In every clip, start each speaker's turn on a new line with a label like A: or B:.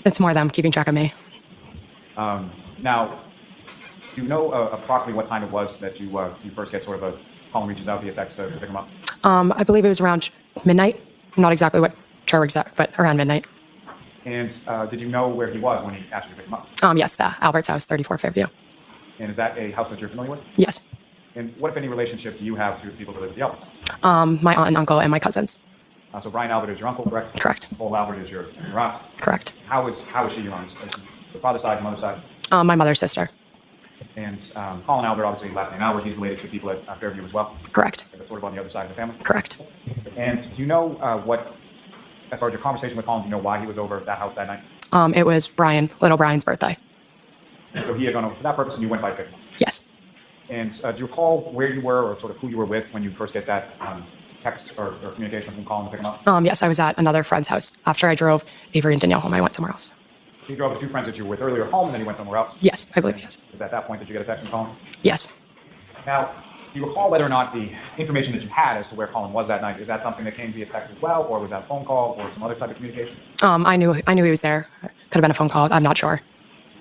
A: It's more them keeping track of me.
B: Now, do you know approximately what time it was that you first get sort of a call and reaches out via text to pick him up?
A: I believe it was around midnight. I'm not exactly sure exact, but around midnight.
B: And did you know where he was when he asked you to pick him up?
A: Yes, the Albert's house, 34 Fairview.
B: And is that a house that you're familiar with?
A: Yes.
B: And what, if any, relationship do you have to people that live at the Albert's house?
A: My aunt and uncle and my cousins.
B: So Brian Albert is your uncle, correct?
A: Correct.
B: Paul Albert is your aunt?
A: Correct.
B: How is she your aunt? Is the father's side, mother's side?
A: My mother's sister.
B: And Colin Albert, obviously last name Albert, he's related to people at Fairview as well?
A: Correct.
B: That's sort of on the other side of the family?
A: Correct.
B: And do you know as far as your conversation with Colin, do you know why he was over at that house that night?
A: It was little Brian's birthday.
B: And so he had gone over for that purpose and you went by pick him up?
A: Yes.
B: And do you recall where you were or sort of who you were with when you first get that text or communication from Colin to pick him up?
A: Yes, I was at another friend's house. After I drove Avery and Danielle home, I went somewhere else.
B: So you drove with two friends that you were with earlier home and then you went somewhere else?
A: Yes, I believe yes.
B: Is at that point that you get a text from Colin?
A: Yes.
B: Now, do you recall whether or not the information that you had as to where Colin was that night, is that something that came via text as well, or was that a phone call or some other type of communication?
A: I knew he was there. Could have been a phone call. I'm not sure.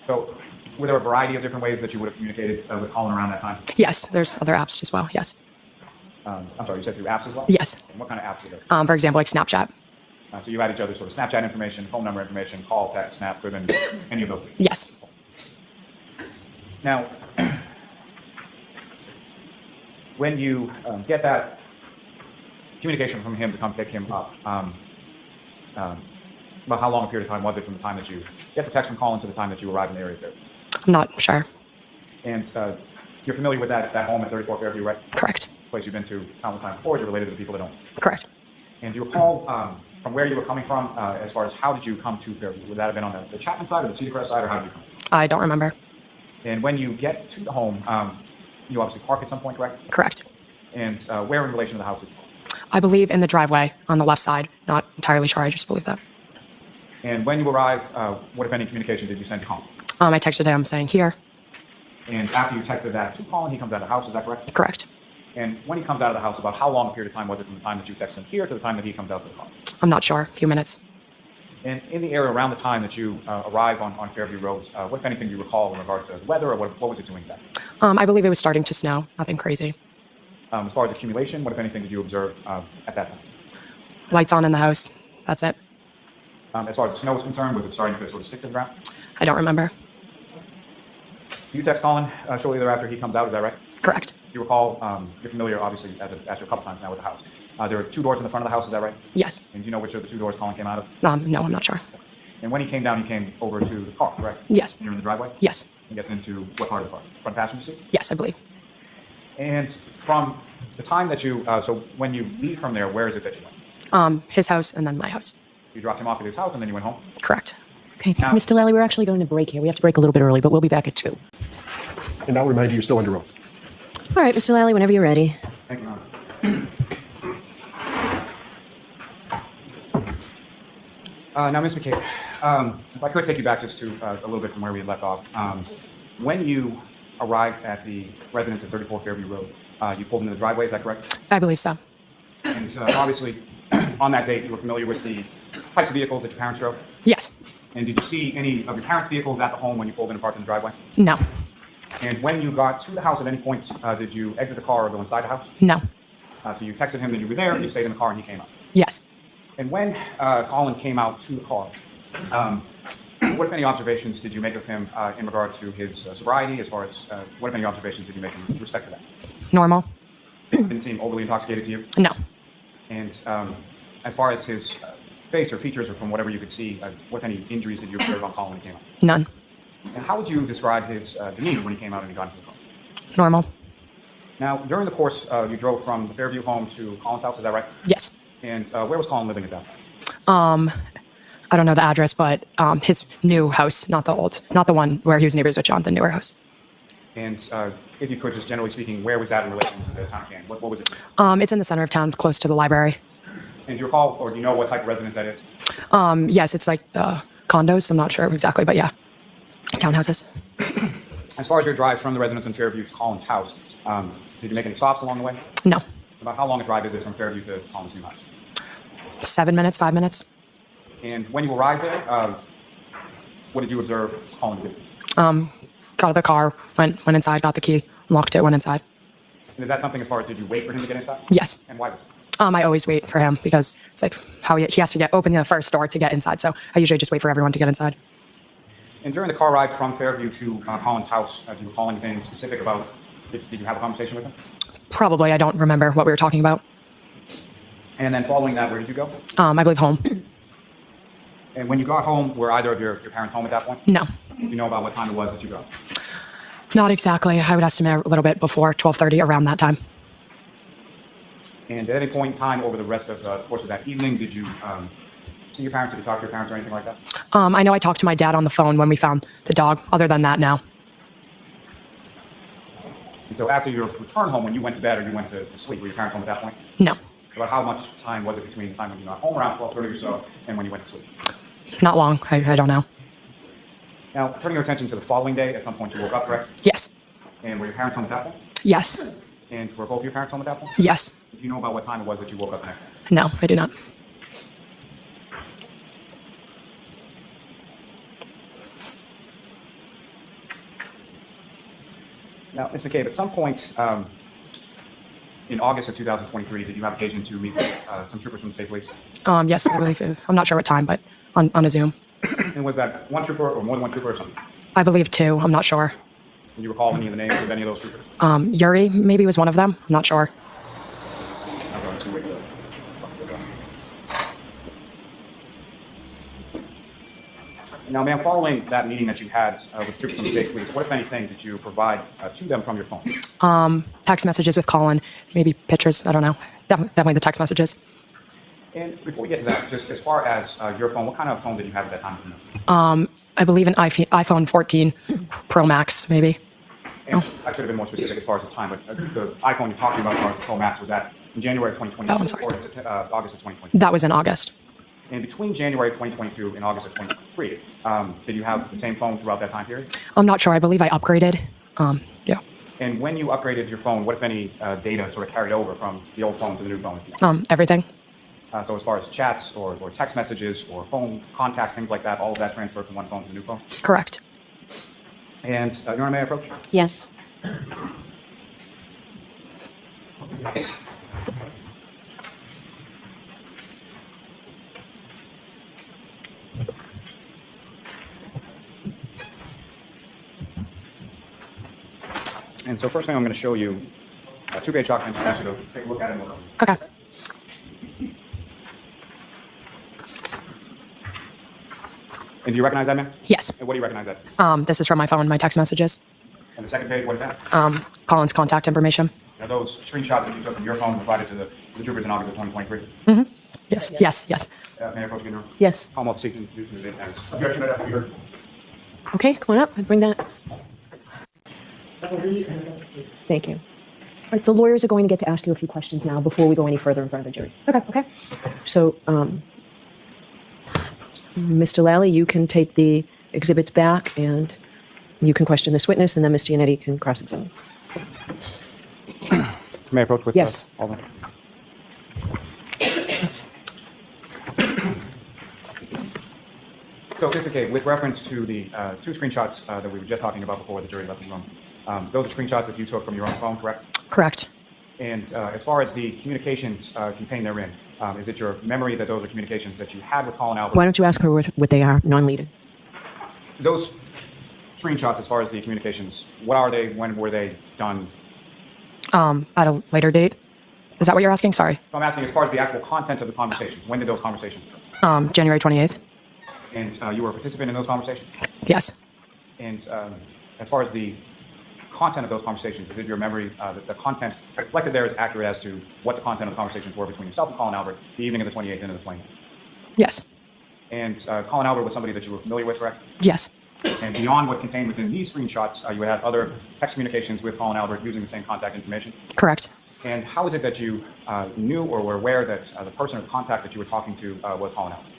B: So were there a variety of different ways that you would have communicated with Colin around that time?
A: Yes, there's other apps as well. Yes.
B: I'm sorry, you said through apps as well?
A: Yes.
B: And what kind of apps were there?
A: For example, like Snapchat.
B: So you had each other sort of Snapchat information, phone number information, call, text, snap, could have been any of those things?
A: Yes.
B: Now, when you get that communication from him to come pick him up, about how long a period of time was it from the time that you get the text from Colin to the time that you arrive in the area there?
A: I'm not sure.
B: And you're familiar with that home at 34 Fairview, right?
A: Correct.
B: Place you've been to countless times before, you're related to the people that own it.
A: Correct.
B: And do you recall from where you were coming from as far as how did you come to Fairview? Would that have been on the Chapman side or the Cedar Crest side, or how did you come?
A: I don't remember.
B: And when you get to the home, you obviously park at some point, correct?
A: Correct.
B: And where in relation to the house did you park?
A: I believe in the driveway on the left side. Not entirely sure. I just believe that.
B: And when you arrive, what, if any, communication did you send to Colin?
A: I texted him saying here.
B: And after you texted that to Colin, he comes out of the house, is that correct?
A: Correct.
B: And when he comes out of the house, about how long a period of time was it from the time that you texted him here to the time that he comes out to the car?
A: I'm not sure. A few minutes.
B: And in the area around the time that you arrive on Fairview Road, what, if anything, do you recall in regard to the weather, or what was it doing then?
A: I believe it was starting to snow. Nothing crazy.
B: As far as accumulation, what, if anything, did you observe at that time?
A: Lights on in the house. That's it.
B: As far as the snow was concerned, was it starting to sort of stick to the ground?
A: I don't remember.
B: So you text Colin shortly thereafter he comes out, is that right?
A: Correct.
B: You recall, you're familiar, obviously, after a couple times now with the house. There are two doors in the front of the house, is that right?
A: Yes.
B: And do you know which of the two doors Colin came out of?
A: No, I'm not sure.
B: And when he came down, he came over to the car, correct?
A: Yes.
B: And you're in the driveway?
A: Yes.
B: He gets into what part of the car? Front passenger seat?
A: Yes, I believe.
B: And from the time that you, so when you leave from there, where is it that you went?
A: His house and then my house.
B: You dropped him off at his house and then you went home?
A: Correct.
C: Okay,
B: Now-
C: Mr. Lally, we're actually going to break here. We have to break a little bit early, but we'll be back at 2.
D: And I'll remind you, you're still under oath.
C: All right, Mr. Lally, whenever you're ready.
B: Thank you, Your Honor. Now, Ms. McCabe, if I could take you back just to a little bit from where we had left off. When you arrived at the residence at 34 Fairview Road, you pulled into the driveway, is that correct?
A: I believe so.
B: And obviously, on that date, you were familiar with the types of vehicles that your parents drove?
A: Yes.
B: And did you see any of your parents' vehicles at the home when you pulled in and parked in the driveway?
A: No.
B: And when you got to the house at any point, did you exit the car or go inside the house?
A: No.
B: So you texted him that you were there, you stayed in the car, and he came up.
A: Yes.
B: And when Colin came out to the car, what, if any, observations did you make of him in regard to his sobriety, as far as what, if any, observations did you make with respect to that?
A: Normal.
B: Didn't seem overly intoxicated to you?
A: No.
B: And as far as his face or features, or from whatever you could see, what, if any, injuries did you observe on Colin when he came out?
A: None.
B: And how would you describe his demeanor when he came out and he got into the car?
A: Normal.
B: Now, during the course, you drove from the Fairview home to Colin's house, is that right?
A: Yes.
B: And where was Colin living at that time?
A: I don't know the address, but his new house, not the one where he was neighbors with John, the newer house.
B: And if you could, just generally speaking, where was that in relation to the town of Canton? What was it?
A: It's in the center of town, close to the library.
B: And do you recall, or do you know what type of residence that is?
A: Yes, it's like the condos. I'm not sure exactly, but yeah, townhouses.
B: As far as your drive from the residence in Fairview to Colin's house, did you make any stops along the way?
A: No.
B: About how long a drive is it from Fairview to Colin's new house?
A: 7 minutes, 5 minutes.
B: And when you arrived there, What did you observe Colin do?
A: Got out of the car, went inside, got the key, locked it, went inside.
B: And is that something as far as did you wait for him to get inside?
A: Yes.
B: And why was it?
A: I always wait for him because it's like how he has to open the first door to get inside. So I usually just wait for everyone to get inside.
B: And during the car ride from Fairview to Colin's house, do you recall anything specific about, did you have a conversation with him?
A: Probably. I don't remember what we were talking about.
B: And then following that, where did you go?
A: I believe home.
B: And when you got home, were either of your parents home at that point?
A: No.
B: Do you know about what time it was that you got?
A: Not exactly. I would estimate a little bit before 12:30, around that time.
B: And at any point in time over the rest of the course of that evening, did you see your parents? Did you talk to your parents or anything like that?
A: I know I talked to my dad on the phone when we found the dog. Other than that, no.
B: And so after your return home, when you went to bed or you went to sleep, were your parents home at that point?
A: No.
B: About how much time was it between the time when you got home around 12:30 or so and when you went to sleep?
A: Not long. I don't know.
B: Now, turning your attention to the following day, at some point you woke up, correct?
A: Yes.
B: And were your parents home at that point?
A: Yes.
B: And were both of your parents home at that point?
A: Yes.
B: Do you know about what time it was that you woke up the next day?
A: No, I do not.
B: Now, Ms. McCabe, at some point in August of 2023, did you have occasion to meet with some troopers from the state police?
A: Yes, I believe. I'm not sure what time, but on a Zoom.
B: And was that one trooper or more than one trooper or something?
A: I believe two. I'm not sure.
B: Do you recall any of the names of any of those troopers?
A: Yuri maybe was one of them. I'm not sure.
B: I'm going to wait. Now, ma'am, following that meeting that you had with troopers from the state police, what, if anything, did you provide to them from your phone?
A: Text messages with Colin, maybe pictures. I don't know. Definitely the text messages.
B: And before we get to that, just as far as your phone, what kind of phone did you have at that time?
A: I believe an iPhone 14 Pro Max, maybe.
B: And I should have been more specific as far as the time, but the iPhone you're talking about as far as the Pro Max, was that in January of 2022
A: Oh, I'm sorry.
B: or August of 2022?
A: That was in August.
B: And between January of 2022 and August of 2023, did you have the same phone throughout that time period?
A: I'm not sure. I believe I upgraded. Yeah.
B: And when you upgraded your phone, what, if any, data sort of carried over from the old phone to the new phone?
A: Everything.
B: So as far as chats or text messages or phone contacts, things like that, all of that transferred from one phone to the new phone?
A: Correct.
B: And Your Honor, may I approach?
C: Yes.
B: And so first thing I'm going to show you a two-page document. I ask you to take a look at it.
A: Okay.
B: And do you recognize that, man?
A: Yes.
B: And what do you recognize that?
A: This is from my phone, my text messages.
B: And the second page, what is that?
A: Colin's contact information.
B: Are those screenshots that you took from your phone provided to the troopers in August of 2023?
A: Yes. Yes. Yes.
B: May I approach again, Your Honor?
C: Yes.
B: Commonwealth seeking to do this as objection that has to be heard.
C: Okay, come on up and bring that. Thank you. All right, the lawyers are going to get to ask you a few questions now before we go any further in front of the jury. Okay. Okay. So, Mr. Lally, you can take the exhibits back and you can question this witness, and then Ms. Giannetti can cross-examine.
B: May I approach with
C: Yes.
B: Alderman? So, Mr. McCabe, with reference to the two screenshots that we were just talking about before the jury left the room, those are screenshots that you took from your own phone, correct?
A: Correct.
B: And as far as the communications contained therein, is it your memory that those are communications that you had with Colin Albert?
C: Why don't you ask her what they are, non-leaded?
B: Those screenshots, as far as the communications, what are they? When were they done?
A: At a later date. Is that what you're asking? Sorry.
B: So I'm asking as far as the actual content of the conversations. When did those conversations occur?
A: January 28th.
B: And you were a participant in those conversations?
A: Yes.
B: And as far as the content of those conversations, is it your memory that the content reflected there is accurate as to what the content of the conversations were between yourself and Colin Albert the evening of the 28th and of the 29th?
A: Yes.
B: And Colin Albert was somebody that you were familiar with, correct?
A: Yes.
B: And beyond what's contained within these screenshots, you had other text communications with Colin Albert using the same contact information?
A: Correct.
B: And how is it that you knew or were aware that the person or contact that you were talking to was Colin Albert?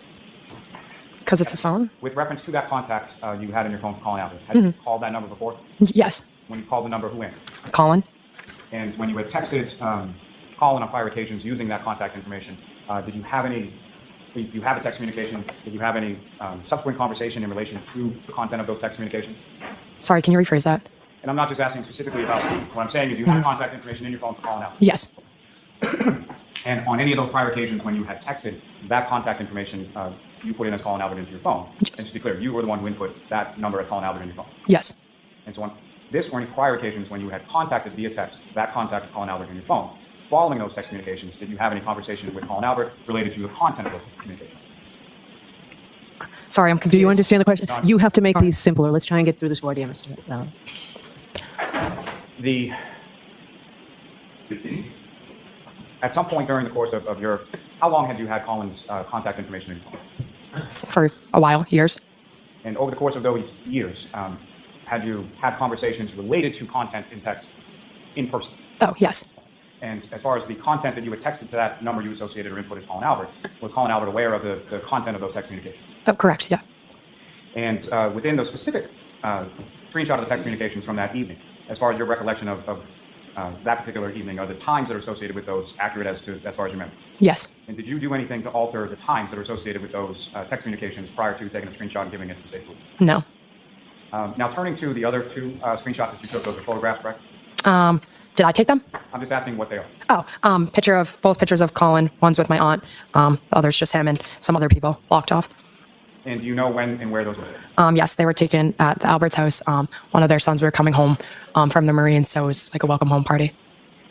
A: Because it's his phone?
B: With reference to that contact you had in your phone for Colin Albert, had you called that number before?
A: Yes.
B: When you called the number, who answered?
A: Colin?
B: And when you had texted Colin on prior occasions using that contact information, did you have any You have a text communication. Did you have any subsequent conversation in relation to the content of those text communications?
A: Sorry, can you rephrase that?
B: And I'm not just asking specifically about these. What I'm saying is you have contact information in your phone for calling out.
A: Yes.
B: And on any of those prior occasions when you had texted, that contact information you put in as Colin Albert into your phone. And just to be clear, you were the one who input that number as Colin Albert in your phone.
A: Yes.
B: And so on this or any prior occasions when you had contacted via text, that contacted Colin Albert in your phone. Following those text communications, did you have any conversation with Colin Albert related to the content of those communications?
A: Sorry, I'm confused.
C: Do you understand the question?
B: No.
C: You have to make these simpler. Let's try and get through this more, dear Mr. Allen.
B: At some point during the course of your, how long had you had Colin's contact information in your phone?
A: For a while, years.
B: And over the course of those years, had you had conversations related to content in text in person?
A: Oh, yes.
B: And as far as the content that you had texted to that number you associated or input as Colin Albert, was Colin Albert aware of the content of those text communications?
A: Oh, correct, yeah.
B: And within those specific screenshot of the text communications from that evening, as far as your recollection of that particular evening, are the times that are associated with those accurate as far as you remember?
A: Yes.
B: And did you do anything to alter the times that are associated with those text communications prior to taking a screenshot and giving it to the state police?
A: No.
B: Now turning to the other two screenshots that you took, those are photographs, correct?
A: Did I take them?
B: I'm just asking what they are.
A: Oh, both pictures of Colin. One's with my aunt. The other's just him and some other people blocked off.
B: And do you know when and where those were taken?
A: Yes, they were taken at the Albert's house. One of their sons were coming home from the Marines, so it was like a welcome home party.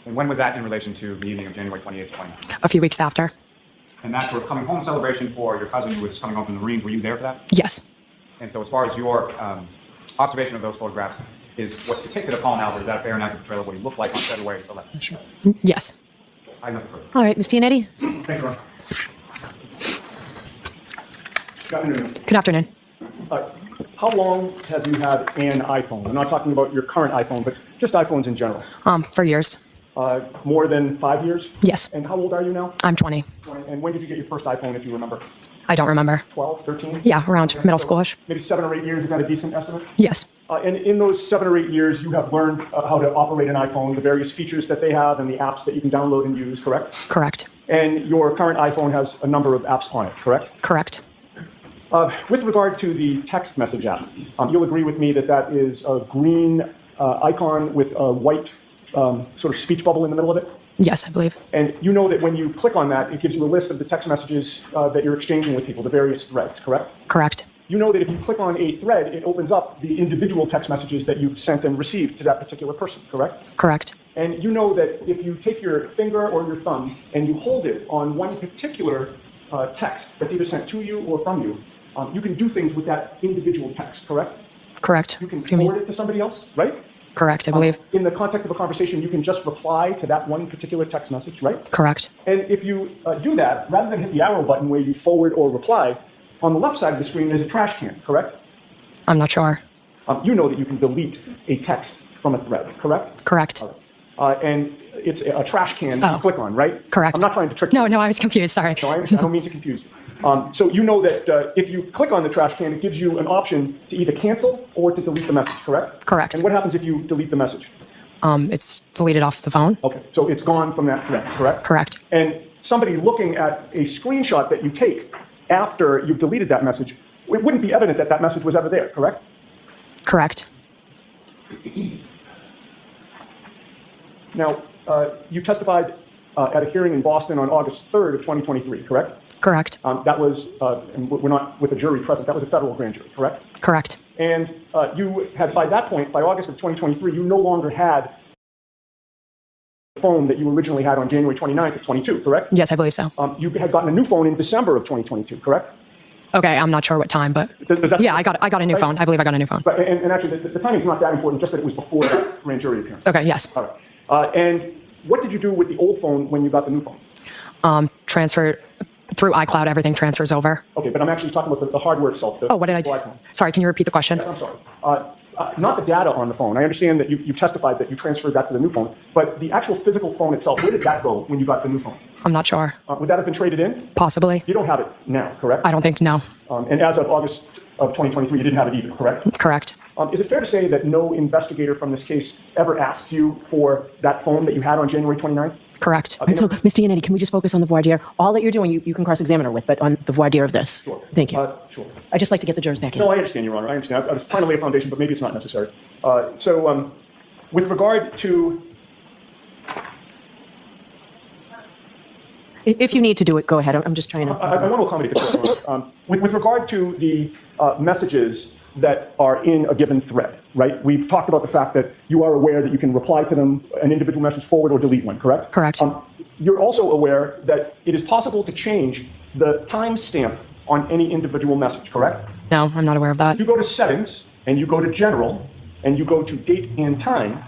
B: And when was that in relation to the evening of January 28th, 29th?
A: A few weeks after.
B: And that sort of coming home celebration for your cousin who was coming home from the Marines, were you there for that?
A: Yes.
B: And so as far as your observation of those photographs is what's depicted of Colin Albert, is that a fair and accurate portrayal of what he looked like on February 11th? Sure.
A: Yes.
B: I have nothing further.
C: All right, Ms. Giannetti.
E: Thank you, Ron. Good afternoon.
A: Good afternoon.
E: How long have you had an iPhone? I'm not talking about your current iPhone, but just iPhones in general.
A: For years.
E: More than 5 years?
A: Yes.
E: And how old are you now?
A: I'm 20.
E: 20. And when did you get your first iPhone, if you remember?
A: I don't remember.
E: 12, 13?
A: Yeah, around middle schoolish.
E: Maybe 7 or 8 years, is that a decent estimate?
A: Yes.
E: And in those 7 or 8 years, you have learned how to operate an iPhone, the various features that they have and the apps that you can download and use, correct?
A: Correct.
E: And your current iPhone has a number of apps on it, correct?
A: Correct.
E: With regard to the text message app, you'll agree with me that that is a green icon with a white sort of speech bubble in the middle of it?
A: Yes, I believe.
E: And you know that when you click on that, it gives you a list of the text messages that you're exchanging with people, the various threads, correct?
A: Correct.
E: You know that if you click on a thread, it opens up the individual text messages that you've sent and received to that particular person, correct?
A: Correct.
E: And you know that if you take your finger or your thumb and you hold it on one particular text that's either sent to you or from you, you can do things with that individual text, correct?
A: Correct.
E: You can
A: What do you mean?
E: forward it to somebody else, right?
A: Correct, I believe.
E: In the context of a conversation, you can just reply to that one particular text message, right?
A: Correct.
E: And if you do that, rather than hit the arrow button where you forward or reply, on the left side of the screen, there's a trash can, correct?
A: I'm not sure.
E: You know that you can delete a text from a thread, correct?
A: Correct.
E: And it's a trash can you
A: Oh.
E: click on, right?
A: Correct.
E: I'm not trying to trick you.
A: No, I was confused. Sorry.
E: No, I understand. I don't mean to confuse you. So you know that if you click on the trash can, it gives you an option to either cancel or to delete the message, correct?
A: Correct.
E: And what happens if you delete the message?
A: It's deleted off the phone.
E: Okay, so it's gone from that thread, correct?
A: Correct.
E: And somebody looking at a screenshot that you take after you've deleted that message, it wouldn't be evident that that message was ever there, correct?
A: Correct.
E: Now, you testified at a hearing in Boston on August 3rd of 2023, correct?
A: Correct.
E: That was, and we're not with a jury present, that was a federal grand jury, correct?
A: Correct.
E: And you had, by that point, by August of 2023, you no longer had the phone that you originally had on January 29th of 22, correct?
A: Yes, I believe so.
E: You had gotten a new phone in December of 2022, correct?
A: Okay, I'm not sure what time, but
E: Does that
A: yeah, I got a new
E: right?
A: phone. I believe I got a new phone.
E: But, and actually, the timing's not that important, just that it was before that grand jury appearance.
A: Okay, yes.
E: All right. And what did you do with the old phone when you got the new phone?
A: Transfer through iCloud, everything transfers over.
E: Okay, but I'm actually talking about the hardware itself.
A: Oh, what did I do?
E: iPhone.
A: Sorry, can you repeat the question?
E: Yes, I'm sorry. Not the data on the phone. I understand that you've testified that you transferred that to the new phone, but the actual physical phone itself, where did that go when you got the new phone?
A: I'm not sure.
E: Would that have been traded in?
A: Possibly.
E: You don't have it now, correct?
A: I don't think, no.
E: And as of August of 2023, you didn't have it either, correct?
A: Correct.
E: Is it fair to say that no investigator from this case ever asked you for that phone that you had on January 29th?
A: Correct.
C: All right, so, Ms. Giannetti, can we just focus on the voir dire? All that you're doing, you can cross-examine her with, but on the voir dire of this.
E: Sure.
C: Thank you.
E: Sure.
C: I'd just like to get the jurors back in.
E: No, I understand, Your Honor. I understand. I was trying to lay a foundation, but maybe it's not necessary. With regard to...
C: If you need to do it, go ahead. I'm just trying to...
E: I want to accommodate the court. With regard to the messages that are in a given thread, right? We've talked about the fact that you are aware that you can reply to them, an individual message forward or delete one, correct?
A: Correct.
E: You're also aware that it is possible to change the timestamp on any individual message, correct?
A: No, I'm not aware of that.
E: You go to Settings, and you go to General, and you go to Date and Time.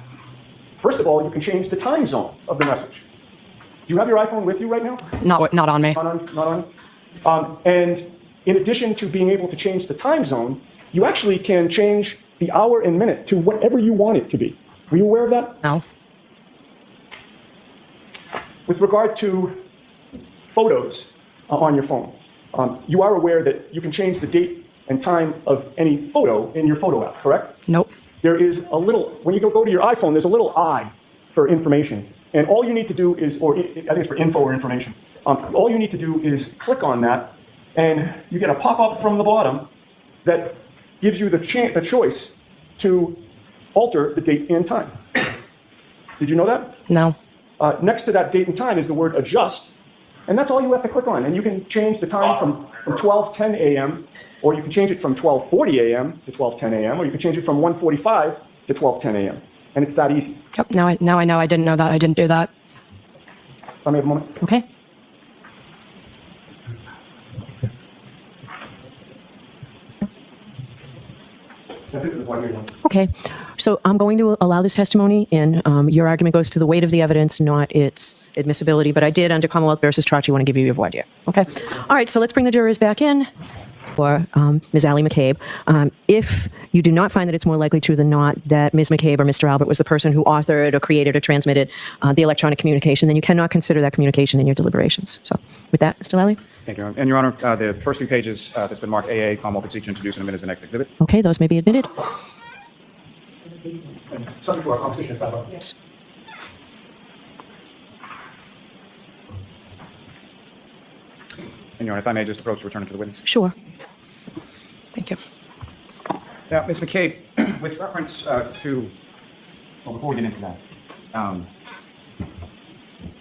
E: First of all, you can change the time zone of the message. Do you have your iPhone with you right now?
A: Not on me.
E: Not on. And in addition to being able to change the time zone, you actually can change the hour and minute to whatever you want it to be. Were you aware of that?
A: No.
E: With regard to photos on your phone, you are aware that you can change the date and time of any photo in your photo app, correct?
A: Nope.
E: There is a little, when you go to your iPhone, there's a little I for information. And all you need to do is, or I think it's for info or information. All you need to do is click on that, and you get a pop-up from the bottom that gives you the choice to alter the date and time. Did you know that?
A: No.
E: Next to that date and time is the word adjust, and that's all you have to click on. And you can change the time from 12:10 a.m., or you can change it from 12:40 a.m. to 12:10 a.m., or you can change it from 1:45 to 12:10 a.m. And it's that easy.
A: Yep. Now I know. I didn't know that. I didn't do that.
E: Let me have a moment.
C: Okay.
E: That's it for the voir dire.
C: Okay. So I'm going to allow this testimony in. Your argument goes to the weight of the evidence, not its admissibility. But I did, under Commonwealth versus Trotchy, want to give you your voir dire. Okay. All right. So let's bring the jurors back in. For Ms. Allie McCabe, if you do not find that it's more likely true than not that Ms. McCabe or Mr. Albert was the person who authored or created or transmitted the electronic communication, then you cannot consider that communication in your deliberations. So with that, Mr. Lally?
B: Thank you. And Your Honor, the first 3 pages that's been marked AA, Commonwealth seeks to introduce and admit as the next exhibit.
C: Okay, those may be admitted.
E: Subject to our composition is that.
C: Yes.
B: And Your Honor, if I may just approach to return it to the witness.
C: Sure.
A: Thank you.
B: Now, Ms. McCabe, with reference to, well, before we get into that,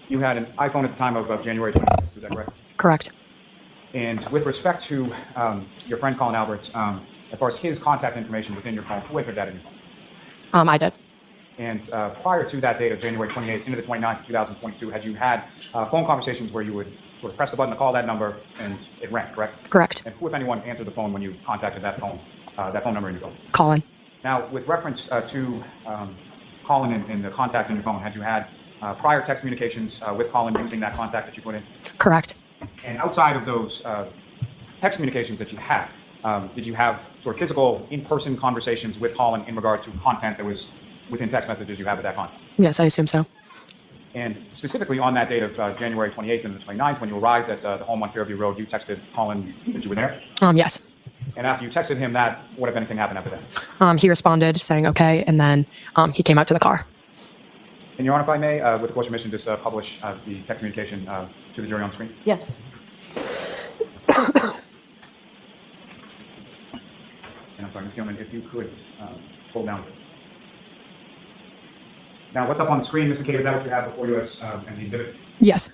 B: you had an iPhone at the time of January 20th, is that correct?
A: Correct.
B: And with respect to your friend Colin Alberts, as far as his contact information within your phone, who entered that in your phone?
A: I did.
B: And prior to that date of January 28th into the 29th of 2022, had you had phone conversations where you would sort of press the button to call that number and it rang, correct?
A: Correct.
B: And who, if anyone, answered the phone when you contacted that phone number in your phone?
A: Colin.
B: Now, with reference to Colin and the contact in your phone, had you had prior text communications with Colin using that contact that you put in?
A: Correct.
B: And outside of those text communications that you had, did you have sort of physical, in-person conversations with Colin in regard to content that was within text messages you had with that content?
A: Yes, I assume so.
B: And specifically on that date of January 28th and the 29th, when you arrived at the home on Fairview Road, you texted Colin that you were there?
A: Yes.
B: And after you texted him that, what, if anything, happened after that?
A: He responded saying okay, and then he came out to the car.
B: And Your Honor, if I may, with the court's permission, just publish the text communication to the jury on the screen.
C: Yes.
B: And I'm sorry, Ms. Gilman, if you could scroll down. Now, what's up on the screen, Mr. McCabe, is that what you have before you as the exhibit?
A: Yes.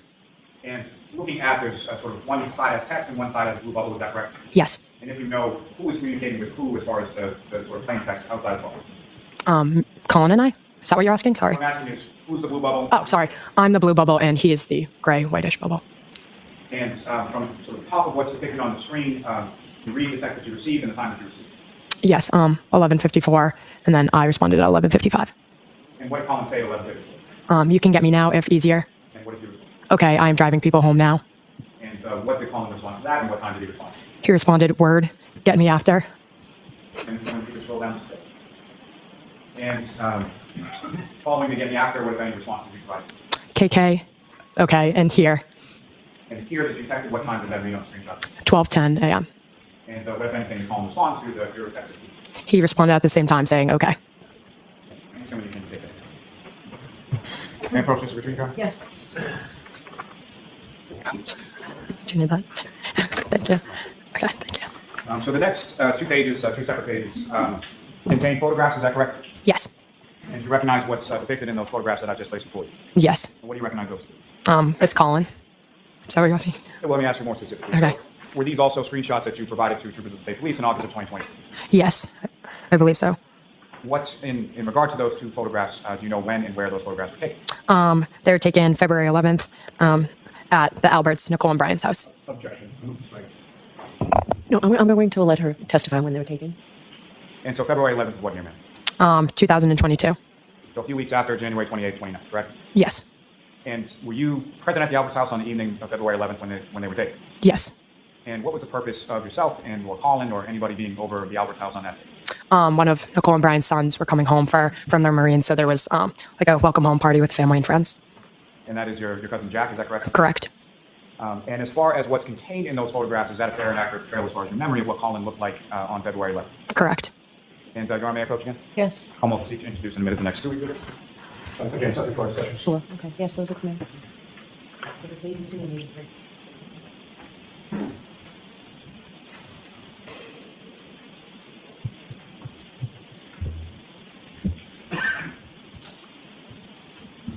B: And looking at, there's sort of one side has text and one side has blue bubble, is that correct?
A: Yes.
B: And if you know who is communicating with who as far as the sort of plain text outside the bubble?
A: Colin and I? Is that what you're asking? Sorry.
B: What I'm asking is, who's the blue bubble?
A: Oh, sorry. I'm the blue bubble, and he is the gray, whitish bubble.
B: And from sort of the top of what's depicted on the screen, you read the text that you received and the time that you received.
A: Yes, 11:54, and then I responded at 11:55.
B: And what did Colin say at 11:54?
A: You can get me now if easier.
B: And what did you respond?
A: Okay, I am driving people home now.
B: And what did Colin respond to that, and what time did he respond?
A: He responded, word, get me after.
B: And this is when you could scroll down. And following the getting after, what if any response did you provide?
A: KK, okay, and here,
B: And here that you texted, what time does that read on the screenshot?
A: 12:10 a.m.
B: And what if anything did Colin respond to the your text?
A: He responded at the same time saying, okay.
B: And so you can take it. And approach this retreat card.
C: Yes.
A: Do you need that? Thank you. Okay, thank you.
B: So the next two pages, two separate pages, contain photographs, is that correct?
A: Yes.
B: And you recognize what's depicted in those photographs that I've just placed before you?
A: Yes.
B: What do you recognize those?
A: It's Colin. Is that what you're asking?
B: Well, let me ask you more specifically.
A: Okay.
B: So, were these also screenshots that you provided to troopers of the state police in August of 2020?
A: Yes, I believe so.
B: What's in regard to those two photographs, do you know when and where those photographs were taken?
A: They were taken February 11th at the Alberts, Nicole and Brian's house.
E: Objection.
C: No, I'm going to let her testify when they were taken.
B: And so February 11th is what year, ma'am?
A: 2022.
B: So a few weeks after January 28th, 29th, correct?
A: Yes.
B: And were you present at the Alberts house on the evening of February 11th when they were taken?
A: Yes.
B: And what was the purpose of yourself and or Colin or anybody being over the Alberts house on that day?
A: One of Nicole and Brian's sons were coming home from their Marines, so there was like a welcome home party with family and friends.
B: And that is your cousin Jack, is that correct?
A: Correct.
B: And as far as what's contained in those photographs, is that a fair and accurate portrayal as far as your memory of what Colin looked like on February 11th?
A: Correct.
B: And Your Honor, may I approach again?
C: Yes.
B: Almost seek to introduce and admit as the next two exhibits.
E: Again, subject to our discussion.
C: Sure. Okay. Yes, those are coming.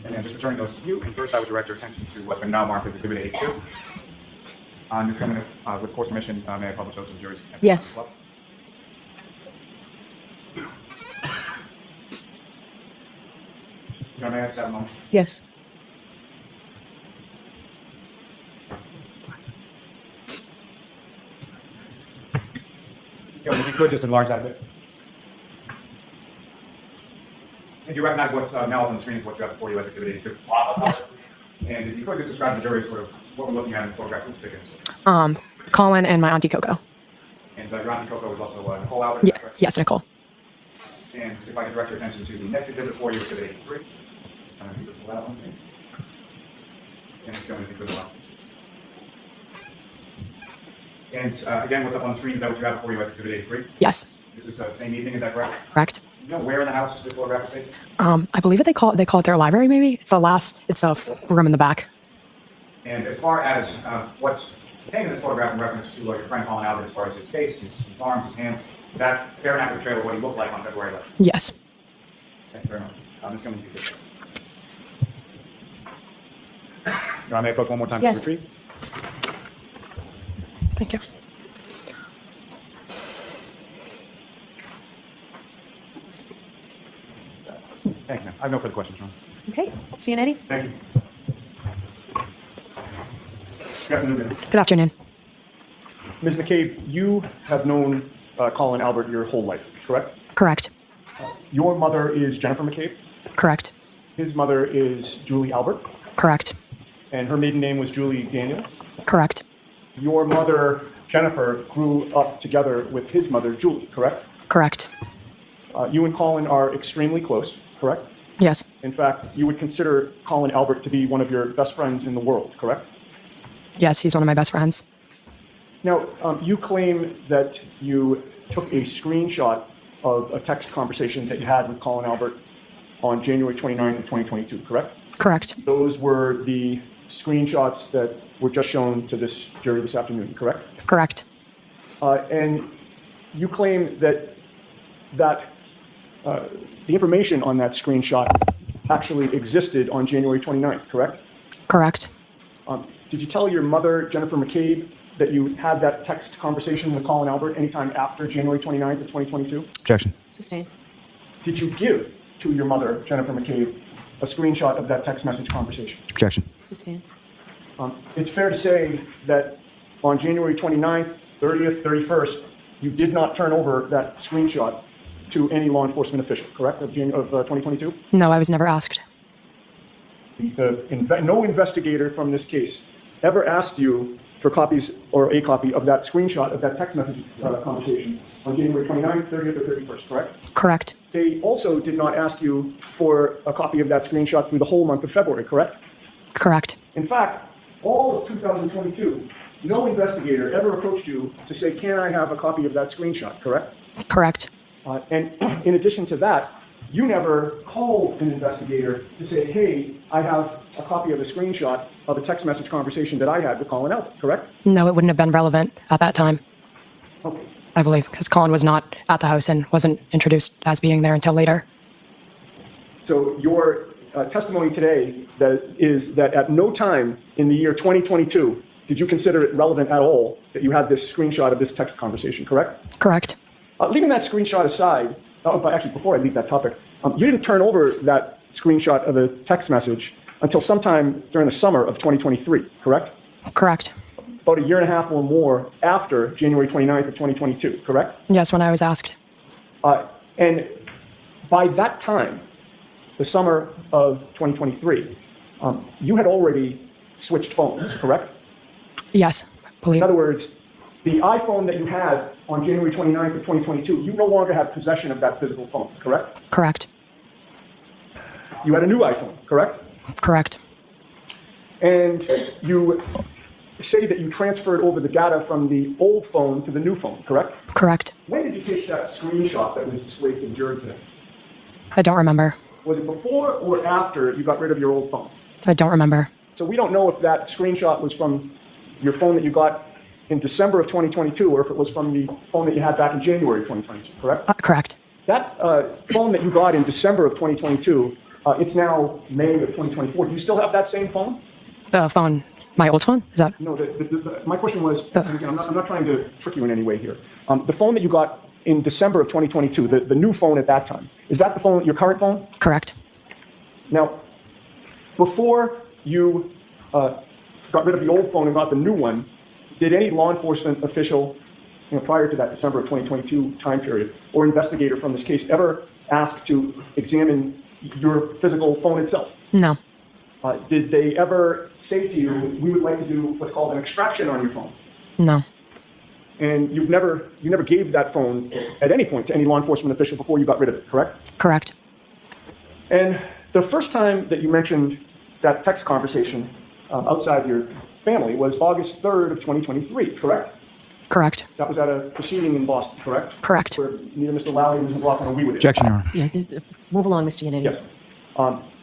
B: And just returning those to you. And first, I would direct your attention to what's been now marked as Exhibit 82. Ms. Gilman, with court's permission, may I publish those to the jury?
C: Yes.
B: Your Honor, may I just have a moment?
C: Yes.
B: If you could just enlarge that a bit. And you recognize what's now up on the screen is what you have before you as Exhibit 82?
A: Yes.
B: And if you could just describe to the jury sort of what we're looking at in the photograph, who's picking this?
A: Colin and my auntie Coco.
B: And your auntie Coco is also Nicole Albert? is
A: Yeah.
B: that correct?
A: Yes, Nicole.
B: And if I could direct your attention to the next exhibit for you, Exhibit 83. And if you could pull that one, please. And if you could pull that. And again, what's up on the screen is that what you have before you as Exhibit 83?
A: Yes.
B: This is the same evening, is that correct?
A: Correct.
B: You know where in the house this photograph was taken?
A: I believe they call it their library. Maybe it's the room in the back.
B: And as far as what's contained in this photograph in reference to your friend Colin Albert, as far as his face, his arms, his hands, is that fair and accurate portrayal of what he looked like on February 11th?
A: Yes.
B: Thank you very much. I'm just going to use this. Your Honor, may I approach one more time to
C: Yes.
B: retrieve?
A: Thank you.
B: Thank you, ma'am. I have no further questions, Your Honor.
C: Okay. Cianetti?
B: Thank you. Good afternoon, ma'am.
A: Good afternoon.
E: Ms. McCabe, you have known Colin Albert your whole life, correct?
A: Correct.
E: Your mother is Jennifer McCabe.
A: Correct.
E: His mother is Julie Albert,
A: Correct.
E: and her maiden name was Julie Daniel.
A: Correct.
E: Your mother, Jennifer, grew up together with his mother, Julie, correct?
A: Correct.
E: You and Colin are extremely close, correct?
A: Yes.
E: In fact, you would consider Colin Albert to be one of your best friends in the world, correct?
A: Yes, he's one of my best friends.
E: Now, you claim that you took a screenshot of a text conversation that you had with Colin Albert on January 29th of 2022, correct?
A: Correct.
E: Those were the screenshots that were just shown to this jury this afternoon, correct?
A: Correct.
E: And you claim that the information on that screenshot actually existed on January 29th, correct?
A: Correct.
E: Did you tell your mother, Jennifer McCabe, that you had that text conversation with Colin Albert anytime after January 29th of 2022?
B: Objection.
C: Sustained.
E: Did you give to your mother, Jennifer McCabe, a screenshot of that text message conversation?
B: Objection.
C: Sustained.
E: It's fair to say that on January 29th, 30th, 31st, you did not turn over that screenshot to any law enforcement official, correct, of 2022?
A: No, I was never asked.
E: No investigator from this case ever asked you for copies or a copy of that screenshot of that text message conversation on January 29th, 30th, or 31st, correct?
A: Correct.
E: They also did not ask you for a copy of that screenshot through the whole month of February, correct?
A: Correct.
E: In fact, all of 2022, no investigator ever approached you to say, can I have a copy of that screenshot, correct?
A: Correct.
E: And in addition to that, you never called an investigator to say, hey, I have a copy of a screenshot of a text message conversation that I had with Colin Albert, correct?
A: No, it wouldn't have been relevant at that time,
E: Okay.
A: I believe, because Colin was not at the house and wasn't introduced as being there until later.
E: So your testimony today is that at no time in the year 2022 did you consider it relevant at all that you had this screenshot of this text conversation, correct?
A: Correct.
E: Leaving that screenshot aside, but actually before I leave that topic, you didn't turn over that screenshot of the text message until sometime during the summer of 2023, correct?
A: Correct.
E: About a year and a half or more after January 29th of 2022, correct?
A: Yes, when I was asked.
E: And by that time, the summer of 2023, you had already switched phones, correct?
A: Yes, I believe.
E: In other words, the iPhone that you had on January 29th of 2022, you no longer have possession of that physical phone, correct?
A: Correct.
E: You had a new iPhone, correct?
A: Correct.
E: And you say that you transferred over the data from the old phone to the new phone, correct?
A: Correct.
E: When did you take that screenshot that was displayed to the jury today?
A: I don't remember.
E: Was it before or after you got rid of your old phone?
A: I don't remember.
E: So we don't know if that screenshot was from your phone that you got in December of 2022 or if it was from the phone that you had back in January of 2022, correct?
A: Correct.
E: That phone that you got in December of 2022, it's now May of 2024. Do you still have that same phone?
A: The phone, my old phone? Is that?
E: No, my question was, again, I'm not trying to trick you in any way here. The phone that you got in December of 2022, the new phone at that time, is that the phone, your current phone?
A: Correct.
E: Now, before you got rid of the old phone and got the new one, did any law enforcement official, prior to that December of 2022 time period, or investigator from this case ever ask to examine your physical phone itself?
A: No.
E: Did they ever say to you, we would like to do what's called an extraction on your phone?
A: No.
E: And you never gave that phone at any point to any law enforcement official before you got rid of it, correct?
A: Correct.
E: And the first time that you mentioned that text conversation outside your family was August 3rd of 2023, correct?
A: Correct.
E: That was at a proceeding in Boston, correct?
A: Correct.
E: Where neither Mr. Lally nor Mr. McLaughlin agree with it.
B: Objection, Your Honor.
C: Yeah, move along, Mr. Yannetti.
E: Yes.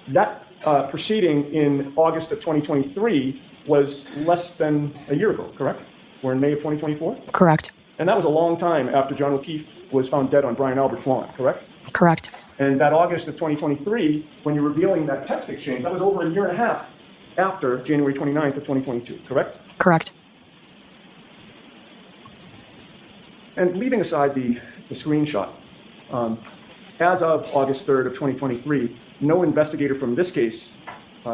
E: That proceeding in August of 2023 was less than a year ago, correct? We're in May of 2024?
A: Correct.
E: And that was a long time after John O'Keefe was found dead on Brian Albert's lawn, correct?
A: Correct.
E: And that August of 2023, when you're revealing that text exchange, that was over a year and a half after January 29th of 2022, correct?
A: Correct.
E: And leaving aside the screenshot, as of August 3rd of 2023, no investigator from this case,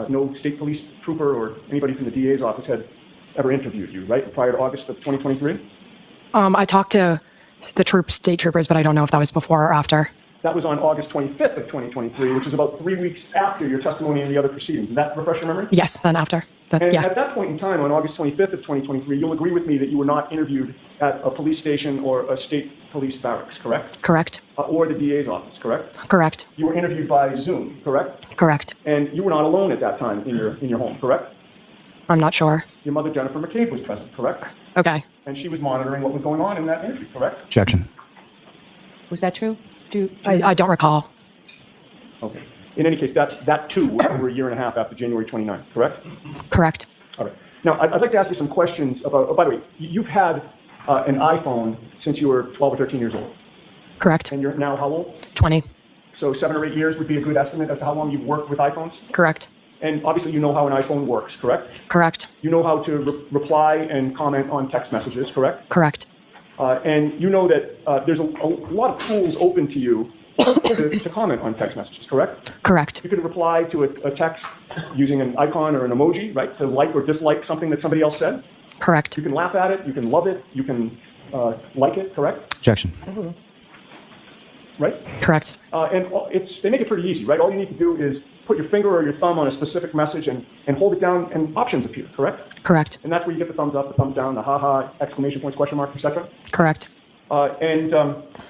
E: no state police trooper or anybody from the DA's office had ever interviewed you, right, prior to August of 2023?
A: I talked to the state troopers, but I don't know if that was before or after.
E: That was on August 25th of 2023, which is about 3 weeks after your testimony in the other proceedings. Does that refresh your memory?
A: Yes, then after.
E: And
A: Yeah.
E: at that point in time, on August 25th of 2023, you'll agree with me that you were not interviewed at a police station or a state police barracks, correct?
A: Correct.
E: Or the DA's office, correct?
A: Correct.
E: You were interviewed by Zoom, correct?
A: Correct.
E: And you were not alone at that time in your home, correct?
A: I'm not sure.
E: Your mother, Jennifer McCabe, was present, correct?
A: Okay.
E: And she was monitoring what was going on in that interview, correct?
B: Objection.
C: Was that true?
A: I don't recall.
E: Okay. In any case, that too was over a year and a half after January 29th, correct?
A: Correct.
E: All right. Now, I'd like to ask you some questions about, oh, by the way, you've had an iPhone since you were 12 or 13 years old.
A: Correct.
E: And you're now how old?
A: 20.
E: So 7 or 8 years would be a good estimate as to how long you've worked with iPhones?
A: Correct.
E: And obviously you know how an iPhone works, correct?
A: Correct.
E: You know how to reply and comment on text messages, correct?
A: Correct.
E: And you know that there's a lot of tools open to you to comment on text messages, correct?
A: Correct.
E: You can reply to a text using an icon or an emoji, right? To like or dislike something that somebody else said.
A: Correct.
E: You can laugh at it, you can love it, you can like it, correct?
B: Objection.
E: Right?
A: Correct.
E: And they make it pretty easy, right? All you need to do is put your finger or your thumb on a specific message and hold it down and options appear, correct?
A: Correct.
E: And that's where you get the thumbs up, the thumbs down, the haha, exclamation points, question mark, etc.
A: Correct.
E: And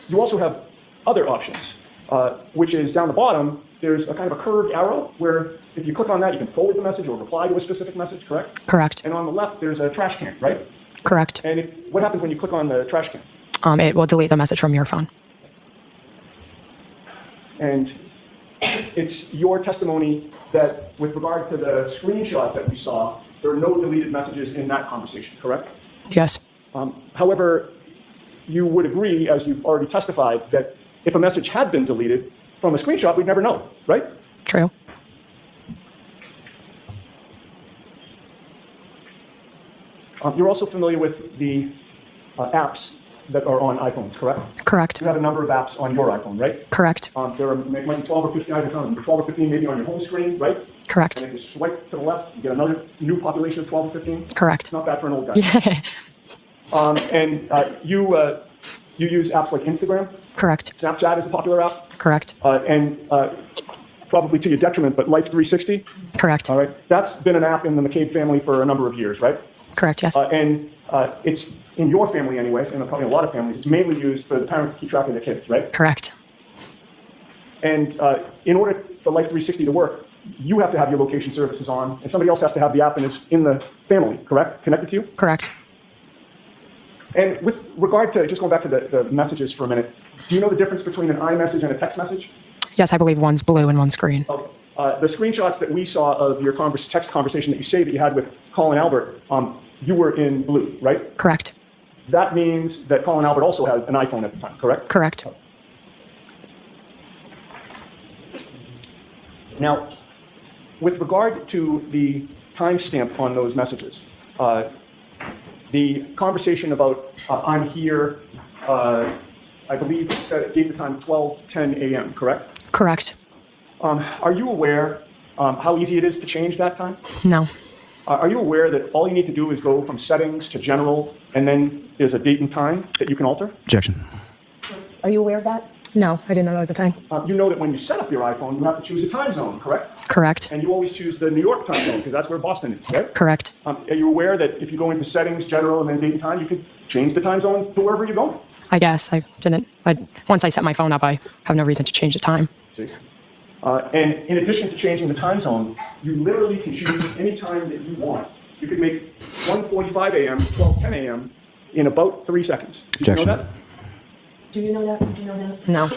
E: you also have other options, which is down the bottom, there's a kind of a curved arrow where if you click on that, you can forward the message or reply to a specific message, correct?
A: Correct.
E: And on the left, there's a trash can, right?
A: Correct.
E: And what happens when you click on the trash can?
A: It will delete the message from your phone.
E: And it's your testimony that with regard to the screenshot that we saw, there are no deleted messages in that conversation, correct?
A: Yes.
E: However, you would agree, as you've already testified, that if a message had been deleted from a screenshot, we'd never know, right?
A: True.
E: You're also familiar with the apps that are on iPhones, correct?
A: Correct.
E: You have a number of apps on your iPhone, right?
A: Correct.
E: There might be 12 or 15, I don't know, 12 or 15 maybe on your home screen, right?
A: Correct.
E: And if you swipe to the left, you get another new population of 12 or 15.
A: Correct.
E: Not bad for an old guy. You use apps like Instagram.
A: Correct.
E: Snapchat is a popular app.
A: Correct.
E: Probably to your detriment, but Life 360.
A: Correct.
E: All right. That's been an app in the McCabe family for a number of years, right?
A: Correct. Yes.
E: It's in your family anyway, and probably a lot of families, it's mainly used for the parents to keep track of their kids, right?
A: Correct.
E: And in order for Life 360 to work, you have to have your location services on, and somebody else has to have the app and is in the family, correct? Connected to you?
A: Correct.
E: And with regard to, just going back to the messages for a minute, do you know the difference between an iMessage and a text message?
A: Yes, I believe one's blue and one's green.
E: Okay. The screenshots that we saw of your text conversation that you say that you had with Colin Albert, you were in blue, right?
A: Correct.
E: That means that Colin Albert also had an iPhone at the time, correct?
A: Correct.
E: Now, with regard to the timestamp on those messages, the conversation about I'm here, I believe gave the time 12:10 a.m., correct?
A: Correct.
E: Are you aware how easy it is to change that time?
A: No.
E: Are you aware that all you need to do is go from settings to general, and then there's a date and time that you can alter?
F: Objection.
C: Are you aware of that?
A: No, I didn't know that was a thing.
E: You know that when you set up your iPhone, you have to choose a time zone, correct?
A: Correct.
E: And you always choose the New York time zone, because that's where Boston is, right?
A: Correct.
E: Are you aware that if you go into settings, general, and then date and time, you can change the time zone to wherever you're going?
A: I guess I didn't. Once I set my phone up, I have no reason to change the time.
E: See? And in addition to changing the time zone, you literally can choose any time that you want. You could make 1:45 a.m. to 12:10 a.m. in about 3 seconds. Did you know that?
C: Do you know that? Do you know that?
A: No.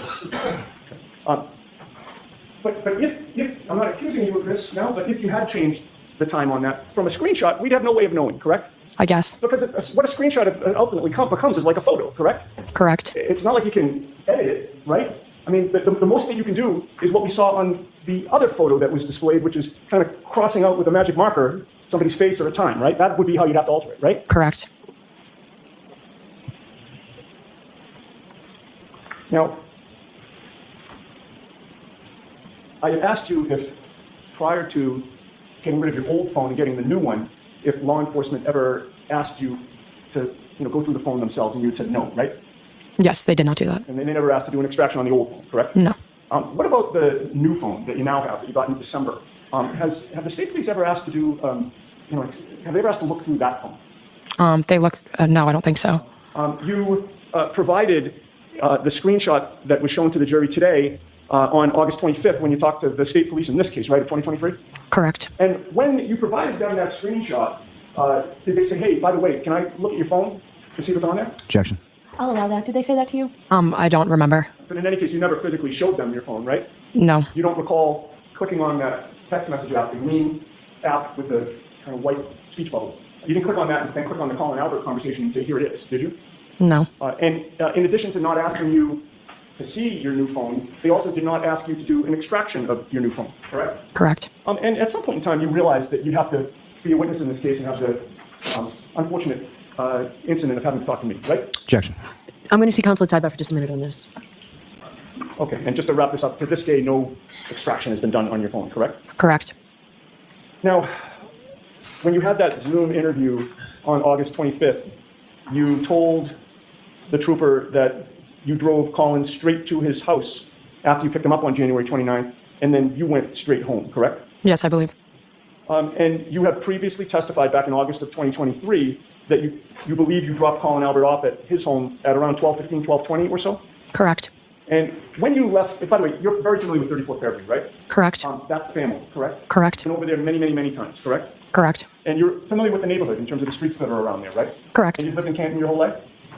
E: But if I'm not accusing you of this now, but if you had changed the time on that from a screenshot, we'd have no way of knowing, correct?
A: I guess.
E: Because what a screenshot ultimately becomes is like a photo, correct?
A: Correct.
E: It's not like you can edit it, right? I mean, the most that you can do is what we saw on the other photo that was displayed, which is kind of crossing out with a magic marker somebody's face or a time, right? That would be how you'd have to alter it, right?
A: Correct.
E: Now, I had asked you if, prior to getting rid of your old phone and getting the new one, if law enforcement ever asked you to, go through the phone themselves, and you had said no, right?
A: Yes, they did not do that.
E: And they never asked to do an extraction on the old phone, correct?
A: No.
E: What about the new phone that you now have, that you got in December? Have the state police ever asked to do, have they ever asked to look through that phone?
A: They look. No, I don't think so.
E: You provided the screenshot that was shown to the jury today on August 25th when you talked to the state police in this case, right, of 2023?
A: Correct.
E: And when you provided them that screenshot, did they say, hey, by the way, can I look at your phone to see if it's on there?
F: Objection.
C: I'll allow that. Did they say that to you?
A: I don't remember.
E: But in any case, you never physically showed them your phone, right?
A: No.
E: You don't recall clicking on that text message app, the green app with the kind of white speech bubble. You didn't click on that and then click on the Colin Albert conversation and say, here it is, did you?
A: No.
E: And in addition to not asking you to see your new phone, they also did not ask you to do an extraction of your new phone, correct?
A: Correct.
E: And at some point in time, you realized that you'd have to be a witness in this case and have the unfortunate incident of having to talk to me, right?
F: Objection.
C: I'm going to see counsel at sidebar for just a minute on this.
E: Okay, and just to wrap this up, to this day, no extraction has been done on your phone, correct?
A: Correct.
E: Now, when you had that Zoom interview on August 25th, you told the trooper that you drove Colin straight to his house after you picked him up on January 29th, and then you went straight home, correct?
A: Yes, I believe.
E: And you have previously testified back in August of 2023 that you believe you dropped Colin Albert off at his home at around 12:15, 12:20 or so?
A: Correct.
E: And when you left, by the way, you're very familiar with 34 Fairview, right?
A: Correct.
E: That's family, correct?
A: Correct.
E: Been over there many, many, many times, correct?
A: Correct.
E: And you're familiar with the neighborhood in terms of the streets that are around there, right?
A: Correct.
E: And you've lived in Canton your whole life?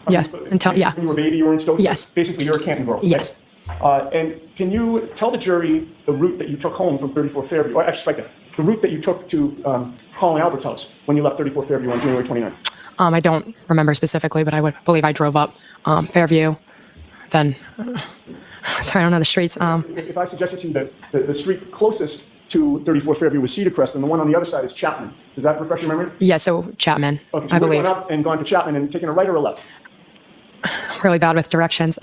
A: Yes.
E: When
A: Until, yeah.
E: you were a baby, you were in Stoughton?
A: Yes.
E: Basically, you're a Canton girl. right?
A: Yes.
E: And can you tell the jury the route that you took home from 34 Fairview? Or actually, strike that. The route that you took to Colin Albert's house when you left 34 Fairview on January 29th.
A: I don't remember specifically, but I would believe I drove up Fairview. Then, sorry, I don't know the streets.
E: If I suggested to you that the street closest to 34 Fairview was Cedar Crest, and the one on the other side is Chapman. Does that refresh your memory?
A: Yeah, so Chapman,
E: Okay, so
A: I
E: you would've
A: believe.
E: gone up and gone to Chapman and taken a right or a left?
A: Really bad with directions.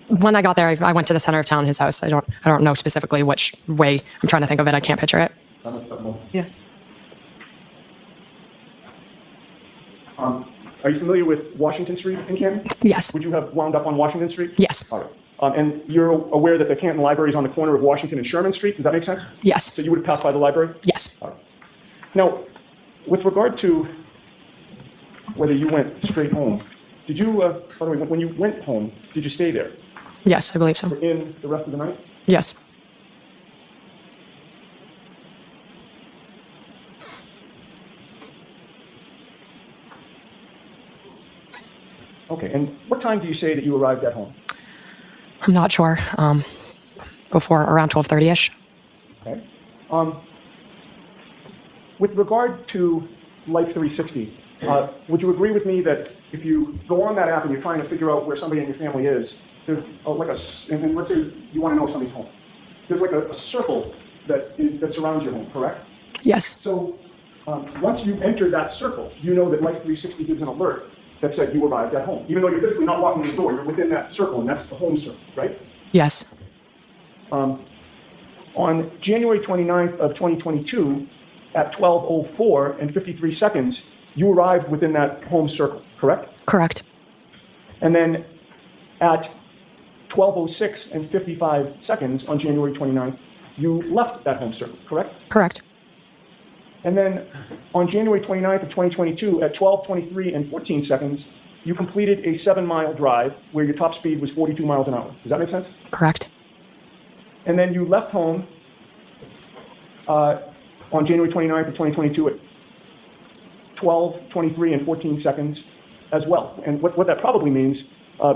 A: When I got there, I went to the center of town, his house. I don't know specifically which way. I'm trying to think of it. I can't picture it.
C: Yes.
E: Are you familiar with Washington Street in Canton?
A: Yes.
E: Would you have wound up on Washington Street?
A: Yes.
E: All right. And you're aware that the Canton Library is on the corner of Washington and Sherman Street? Does that make sense?
A: Yes.
E: So you would have passed by the library?
A: Yes.
E: All right. Now, with regard to whether you went straight home, did you, by the way, when you went home, did you stay there
A: Yes, I believe so.
E: in the rest of the night?
A: Yes.
E: Okay, and what time do you say that you arrived at home?
A: I'm not sure. Before around 12:30ish.
E: Okay. With regard to Life 360, would you agree with me that if you go on that app and you're trying to figure out where somebody in your family is, there's and let's say you want to know somebody's home. There's like a circle that surrounds your home, correct?
A: Yes.
E: So once you enter that circle, you know that Life 360 gives an alert that said you arrived at home. Even though you're physically not walking in the door, you're within that circle, and that's the home circle, right?
A: Yes.
E: On January 29th of 2022, at 12:04 and 53 seconds, you arrived within that home circle, correct?
A: Correct.
E: And then at 12:06 and 55 seconds on January 29th, you left that home circle, correct?
A: Correct.
E: And then on January 29th of 2022, at 12:23 and 14 seconds, you completed a 7-mile drive where your top speed was 42 miles an hour. Does that make sense?
A: Correct.
E: And then you left home on January 29th of 2022 at 12:23 and 14 seconds as well. And what that probably means,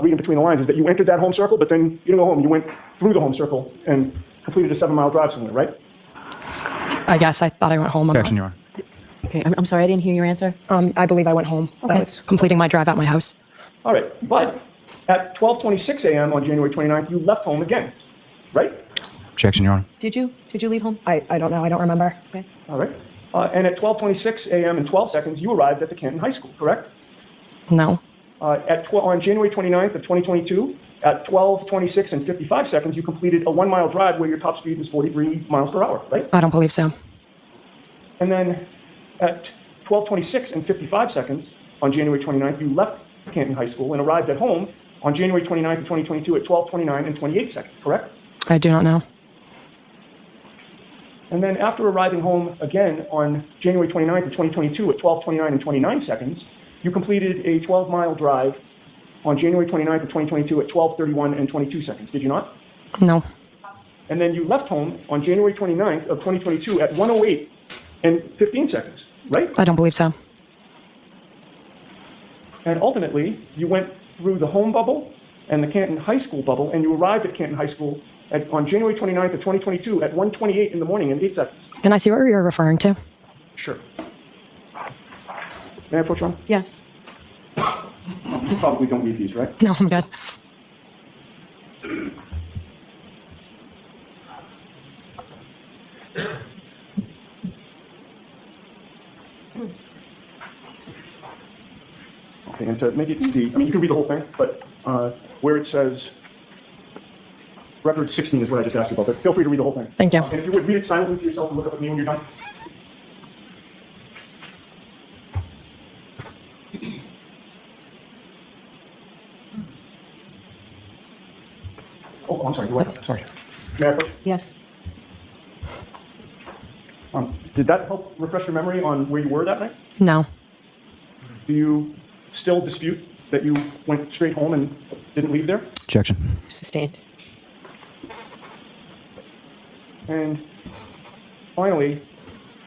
E: reading between the lines, is that you entered that home circle, but then you didn't go home. You went through the home circle and completed a 7-mile drive somewhere, right?
A: I guess I thought I went home.
B: Objection, Your Honor.
C: Okay, I'm sorry, I didn't hear your answer.
A: I believe I went home.
C: Okay.
A: I was completing my drive at my house.
E: All right, but at 12:26 a.m. on January 29th, you left home again, right?
B: Objection, Your Honor.
C: Did you leave home?
A: I don't know. I don't remember.
C: Okay.
E: All right. And at 12:26 a.m. and 12 seconds, you arrived at the Canton High School, correct?
A: No.
E: On January 29th of 2022, at 12:26 and 55 seconds, you completed a 1-mile drive where your top speed was 43 miles per hour, right?
A: I don't believe so.
E: And then at 12:26 and 55 seconds on January 29th, you left Canton High School and arrived at home on January 29th of 2022 at 12:29 and 28 seconds, correct?
A: I do not know.
E: And then after arriving home again on January 29th of 2022 at 12:29 and 29 seconds, you completed a 12-mile drive on January 29th of 2022 at 12:31 and 22 seconds, did you not?
A: No.
E: And then you left home on January 29th of 2022 at 1:08 and 15 seconds, right?
A: I don't believe so.
E: And ultimately, you went through the home bubble and the Canton High School bubble, and you arrived at Canton High School on January 29th of 2022 at 1:28 in the morning and 8 seconds.
A: Can I see what you're referring to?
E: Sure. May I approach, Ron?
C: Yes.
E: You probably don't need these, right?
A: No, I'm good.
E: Okay, and to make it easy, I mean, you can read the whole thing, but where it says, record 16 is what I just asked you about, but feel free to read the whole thing.
A: Thank you.
E: And if you would read it silently to yourself and look up at me when you're done. Oh, I'm sorry, sorry. May I approach?
C: Yes.
E: Did that help refresh your memory on where you were that night?
A: No.
E: Do you still dispute that you went straight home and didn't leave there?
B: Objection.
C: Sustained.
E: And finally,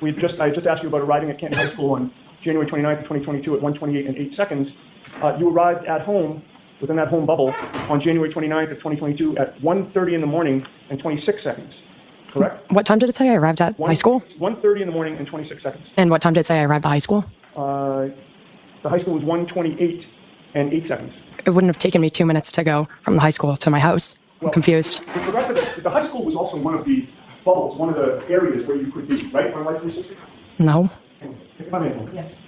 E: I just asked you about arriving at Canton High School on January 29th of 2022 at 1:28 and 8 seconds. You arrived at home within that home bubble on January 29th of 2022 at 1:30 in the morning and 26 seconds, correct?
A: What time did it say I arrived at high school?
E: 1:30 in the morning and 26 seconds.
A: And what time did it say I arrived at high school?
E: The high school was 1:28 and 8 seconds.
A: It wouldn't have taken me 2 minutes to go from the high school to my house. I'm confused.
E: With regard to the high school was also one of the bubbles, one of the areas where you could be, right, on Life 360?
A: No.
E: If I may.
C: Yes.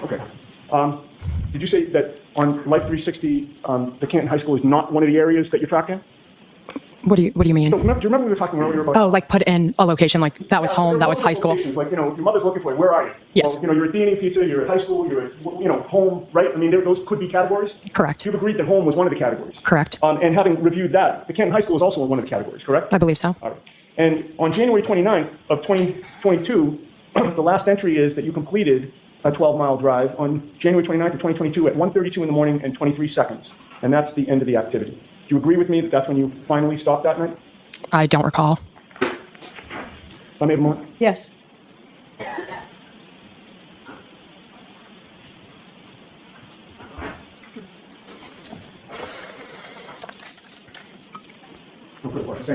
E: Okay. Did you say that on Life 360, the Canton High School is not one of the areas that you're tracking?
A: What do you mean?
E: So do you remember we were talking earlier about?
A: Oh, like put in a location, like that was home, that was high school.
E: Like, if your mother's looking for you, where are you?
A: Yes.
E: Well, you're at D&E Pizza, you're at high school, you're at, home, right? I mean, those could be categories?
A: Correct.
E: You've agreed that home was one of the categories?
A: Correct.
E: And having reviewed that, the Canton High School is also one of the categories, correct?
A: I believe so.
E: All right. And on January 29th of 2022, the last entry is that you completed a 12-mile drive on January 29th of 2022 at 1:32 in the morning and 23 seconds. And that's the end of the activity. Do you agree with me that that's when you finally stopped that night?
A: I don't recall.
E: If I may have a moment.
C: Yes.
E: Thank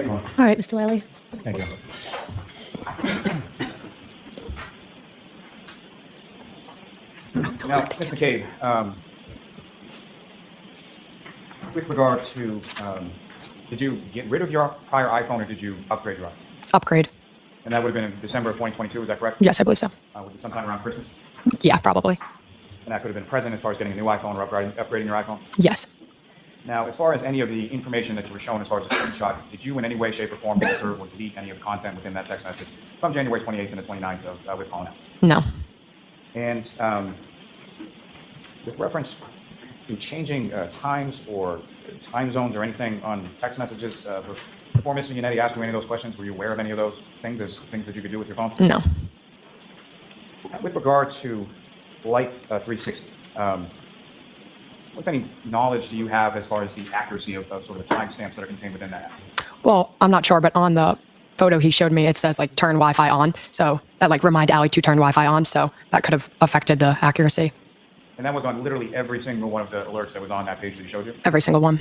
E: you.
C: All right, Mr. Lally.
B: Thank you. Now, Ms. McCabe, with regard to, did you get rid of your prior iPhone or did you upgrade your iPhone?
A: Upgrade.
B: And that would have been in December of 2022, is that correct?
A: Yes, I believe so.
B: Was it sometime around Christmas?
A: Yeah, probably.
B: And that could have been present as far as getting a new iPhone or upgrading your iPhone?
A: Yes.
B: Now, as far as any of the information that you were shown as far as the screenshot, did you in any way, shape, or form alter or delete any of the content within that text message from January 28th and the 29th of with calling out?
A: No.
B: And with reference to changing times or time zones or anything on text messages, before Mr. Yannetti asked you any of those questions, were you aware of any of those things as things that you could do with your phone?
A: No.
B: With regard to Life 360, what any knowledge do you have as far as the accuracy of sort of the timestamps that are contained within that app?
A: Well, I'm not sure, but on the photo he showed me, it says like turn Wi-Fi on. So that like remind Allie to turn Wi-Fi on. So that could have affected the accuracy.
B: And that was on literally every single one of the alerts that was on that page that he showed you?
A: Every single one.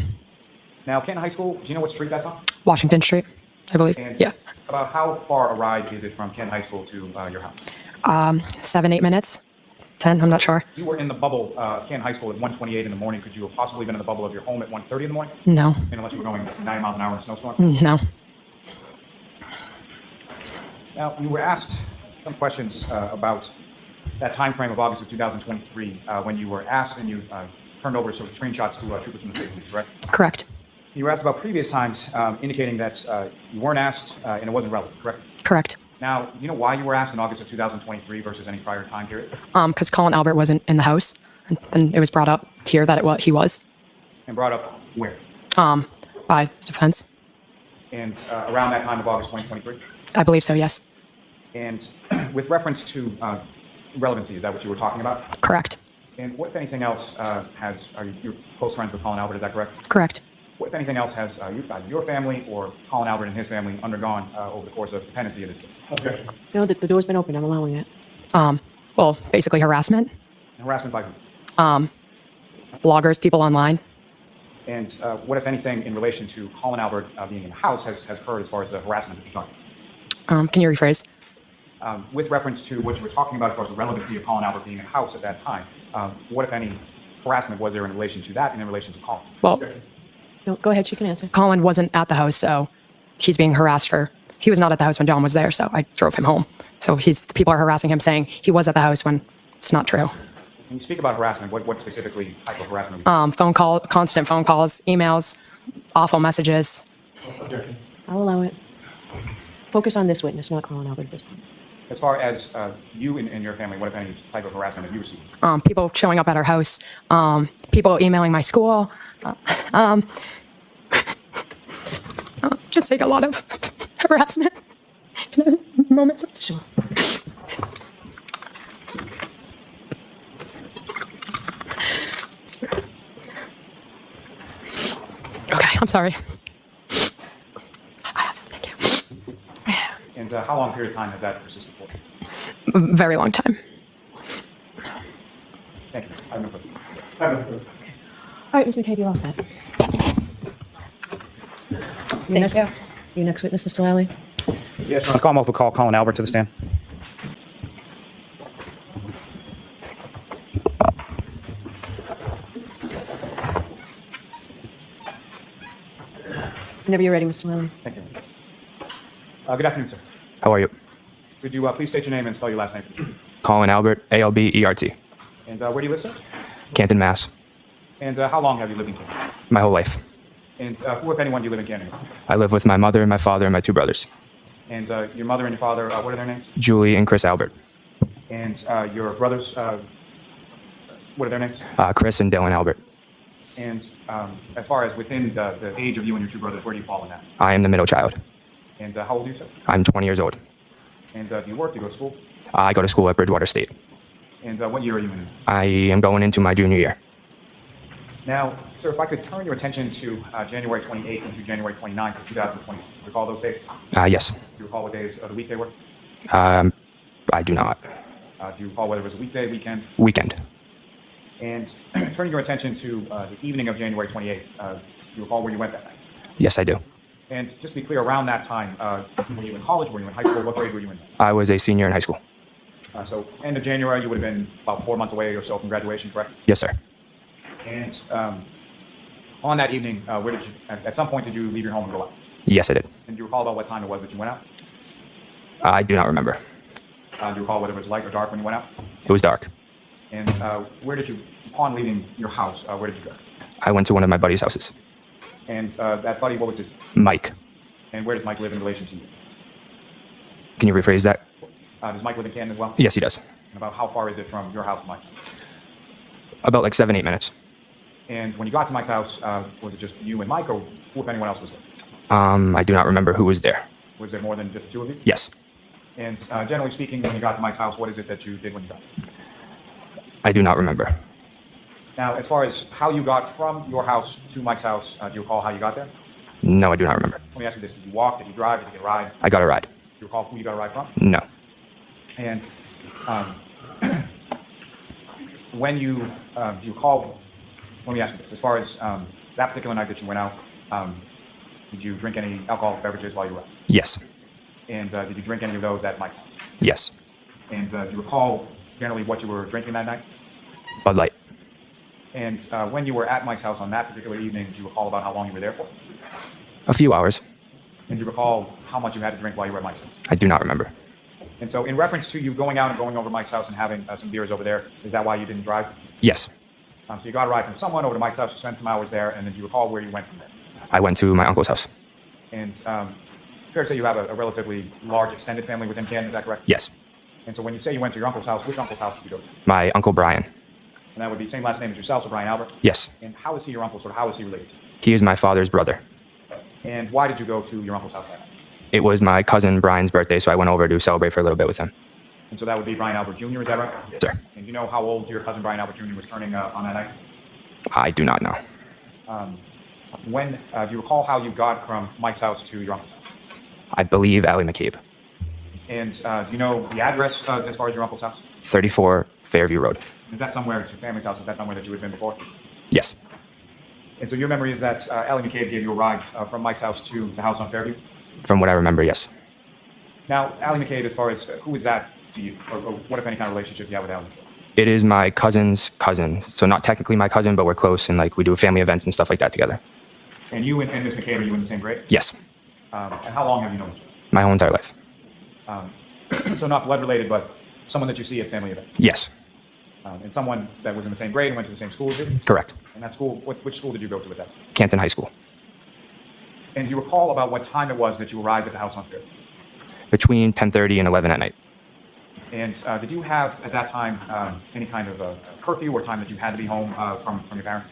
B: Now, Canton High School, do you know what street that's on?
A: Washington Street, I believe.
B: And
A: Yeah.
B: about how far a ride is it from Canton High School to your house?
A: 7, 8 minutes. 10, I'm not sure.
B: You were in the bubble, Canton High School at 1:28 in the morning. Could you have possibly been in the bubble of your home at 1:30 in the morning?
A: No.
B: Unless you were going 90 miles an hour in a snowstorm?
A: No.
B: Now, you were asked some questions about that time frame of August of 2023 when you were asked and you turned over sort of screenshots to troopers from the state police, correct?
A: Correct.
B: You were asked about previous times indicating that you weren't asked and it wasn't relevant, correct?
A: Correct.
B: Now, do you know why you were asked in August of 2023 versus any prior time period?
A: Because Colin Albert wasn't in the house, and it was brought up here that he was.
B: And brought up where?
A: By the defense.
B: And around that time of August 2023?
A: I believe so, yes.
B: And with reference to relevancy, is that what you were talking about?
A: Correct.
B: And what, if anything else, are you close friends with Colin Albert, is that correct?
A: Correct.
B: What, if anything else, has your family or Colin Albert and his family undergone over the course of the pendency of this case?
E: Objection.
C: No, the door's been opened. I'm allowing it.
A: Well, basically harassment.
B: Harassment by who?
A: Bloggers, people online.
B: And what, if anything, in relation to Colin Albert being in the house has occurred as far as the harassment that you're talking about?
A: Can you rephrase?
B: With reference to what you were talking about as far as the relevancy of Colin Albert being in the house at that time, what, if any, harassment was there in relation to that and in relation to Colin?
A: Well,
C: No, go ahead. She can answer.
A: Colin wasn't at the house, so he's being harassed he was not at the house when Dawn was there, so I drove him home. So people are harassing him saying he was at the house when it's not true.
B: When you speak about harassment, what specifically type of harassment?
A: Constant phone calls, emails, awful messages.
E: Objection.
C: I'll allow it. Focus on this witness, not Colin Albert at this point.
B: As far as you and your family, what, if any, type of harassment have you received?
A: People showing up at our house, people emailing my school. Just take a lot of harassment in a moment.
C: Sure.
A: Okay, I'm sorry. Thank you.
B: And how long a period of time has that persisted for?
A: Very long time.
B: Thank you. I have no further.
C: All right, Ms. McCabe, you're all set.
A: Thank you.
C: Your next witness, Mr. Lally.
B: Yes, Your Honor. Call multiple call Colin Albert to the stand.
C: Whenever you're ready, Mr. Lally.
B: Thank you. Good afternoon, sir.
F: How are you?
B: Could you please state your name and spell your last name?
F: Colin Albert, ALBERT,
B: And where do you live, sir?
F: Canton, Mass.
B: And how long have you lived in Canton?
F: My whole life.
B: And who, if anyone, do you live in Canton?
F: I live with my mother, my father, and my two brothers,
B: And your mother and your father, what are their names?
F: Julie and Chris Albert.
B: And your brothers, what are their names?
F: Chris and Dylan Albert.
B: And as far as within the age of you and your two brothers, where do you fall in that?
F: I am the middle child.
B: And how old are you, sir?
F: I'm 20 years old.
B: And do you work? Do you go to school?
F: I go to school at Bridgewater State.
B: And what year are you in?
F: I am going into my junior year.
B: Now, sir, if I could turn your attention to January 28th and to January 29th of 2020. Recall those days?
F: Yes.
B: Do you recall what days of the week they were?
F: I do not.
B: Do you recall whether it was a weekday, weekend?
F: Weekend.
B: And turning your attention to the evening of January 28th, do you recall where you went that night?
F: Yes, I do.
B: And just to be clear, around that time, were you in college? Were you in high school? What grade were you in?
F: I was a senior in high school.
B: So end of January, you would have been about 4 months away or so from graduation, correct?
F: Yes, sir.
B: And on that evening, where did you? At some point, did you leave your home and go out?
F: Yes, I did.
B: And do you recall about what time it was that you went out?
F: I do not remember.
B: Do you recall whether it was light or dark when you went out?
F: It was dark.
B: And where did you, upon leaving your house, where did you go?
F: I went to one of my buddy's houses.
B: And that buddy, what was his?
F: Mike.
B: And where does Mike live in relation to you?
F: Can you rephrase that?
B: Does Mike live in Canton as well?
F: Yes, he does.
B: And about how far is it from your house to Mike's house?
F: About like 7, 8 minutes.
B: And when you got to Mike's house, was it just you and Mike, or who, if anyone else was there?
F: I do not remember who was there.
B: Was there more than just the two of you?
F: Yes.
B: And generally speaking, when you got to Mike's house, what is it that you did when you got there?
F: I do not remember.
B: Now, as far as how you got from your house to Mike's house, do you recall how you got there?
F: No, I do not remember.
B: Let me ask you this. Did you walk? Did you drive? Did you get a ride?
F: I got a ride.
B: Do you recall who you got a ride from?
F: No.
B: And when you, do you recall, let me ask you this. As far as that particular night that you went out, did you drink any alcoholic beverages while you were out?
F: Yes.
B: And did you drink any of those at Mike's house?
F: Yes.
B: And do you recall generally what you were drinking that night?
F: Bud Light.
B: And when you were at Mike's house on that particular evening, do you recall about how long you were there for?
F: A few hours.
B: And do you recall how much you had to drink while you were at Mike's house?
F: I do not remember.
B: And so in reference to you going out and going over to Mike's house and having some beers over there, is that why you didn't drive?
F: Yes.
B: So you got a ride from someone over to Mike's house, you spent some hours there, and then do you recall where you went from there?
F: I went to my uncle's house.
B: And fair to say you have a relatively large extended family within Canton, is that correct?
F: Yes.
B: And so when you say you went to your uncle's house, which uncle's house did you go to?
F: My Uncle Brian.
B: And that would be same last name as yourself, so Brian Albert?
F: Yes.
B: And how is he your uncle, how is he related to you?
F: He is my father's brother.
B: And why did you go to your uncle's house that night?
F: It was my cousin Brian's birthday, so I went over to celebrate for a little bit with him.
B: And so that would be Brian Albert Jr., is that right?
F: Yes, sir.
B: And you know how old your cousin Brian Albert Jr. was turning on that night?
F: I do not know.
B: When, do you recall how you got from Mike's house to your uncle's house?
F: I believe Allie McCabe.
B: And do you know the address as far as your uncle's house?
F: 34 Fairview Road.
B: Is that somewhere, your family's house, is that somewhere that you had been before?
F: Yes.
B: And so your memory is that Allie McCabe gave you a ride from Mike's house to the house on Fairview?
F: From what I remember, yes.
B: Now, Allie McCabe, as far as who is that to you? Or what, if any, kind of relationship you have with Allie McCabe?
F: It is my cousin's cousin. So not technically my cousin, but we're close and like we do family events and stuff like that together.
B: And you and Miss McCabe, are you in the same grade?
F: Yes.
B: And how long have you known each
F: My whole entire life.
B: other? So not blood related, but someone that you see at family events?
F: Yes.
B: And someone that was in the same grade and went to the same school as you?
F: Correct.
B: And that school, which school did you go to at that time?
F: Canton High School.
B: And do you recall about what time it was that you arrived at the house on Fairview?
F: Between 10:30 and 11 at night.
B: And did you have at that time any kind of a curfew or time that you had to be home from your parents?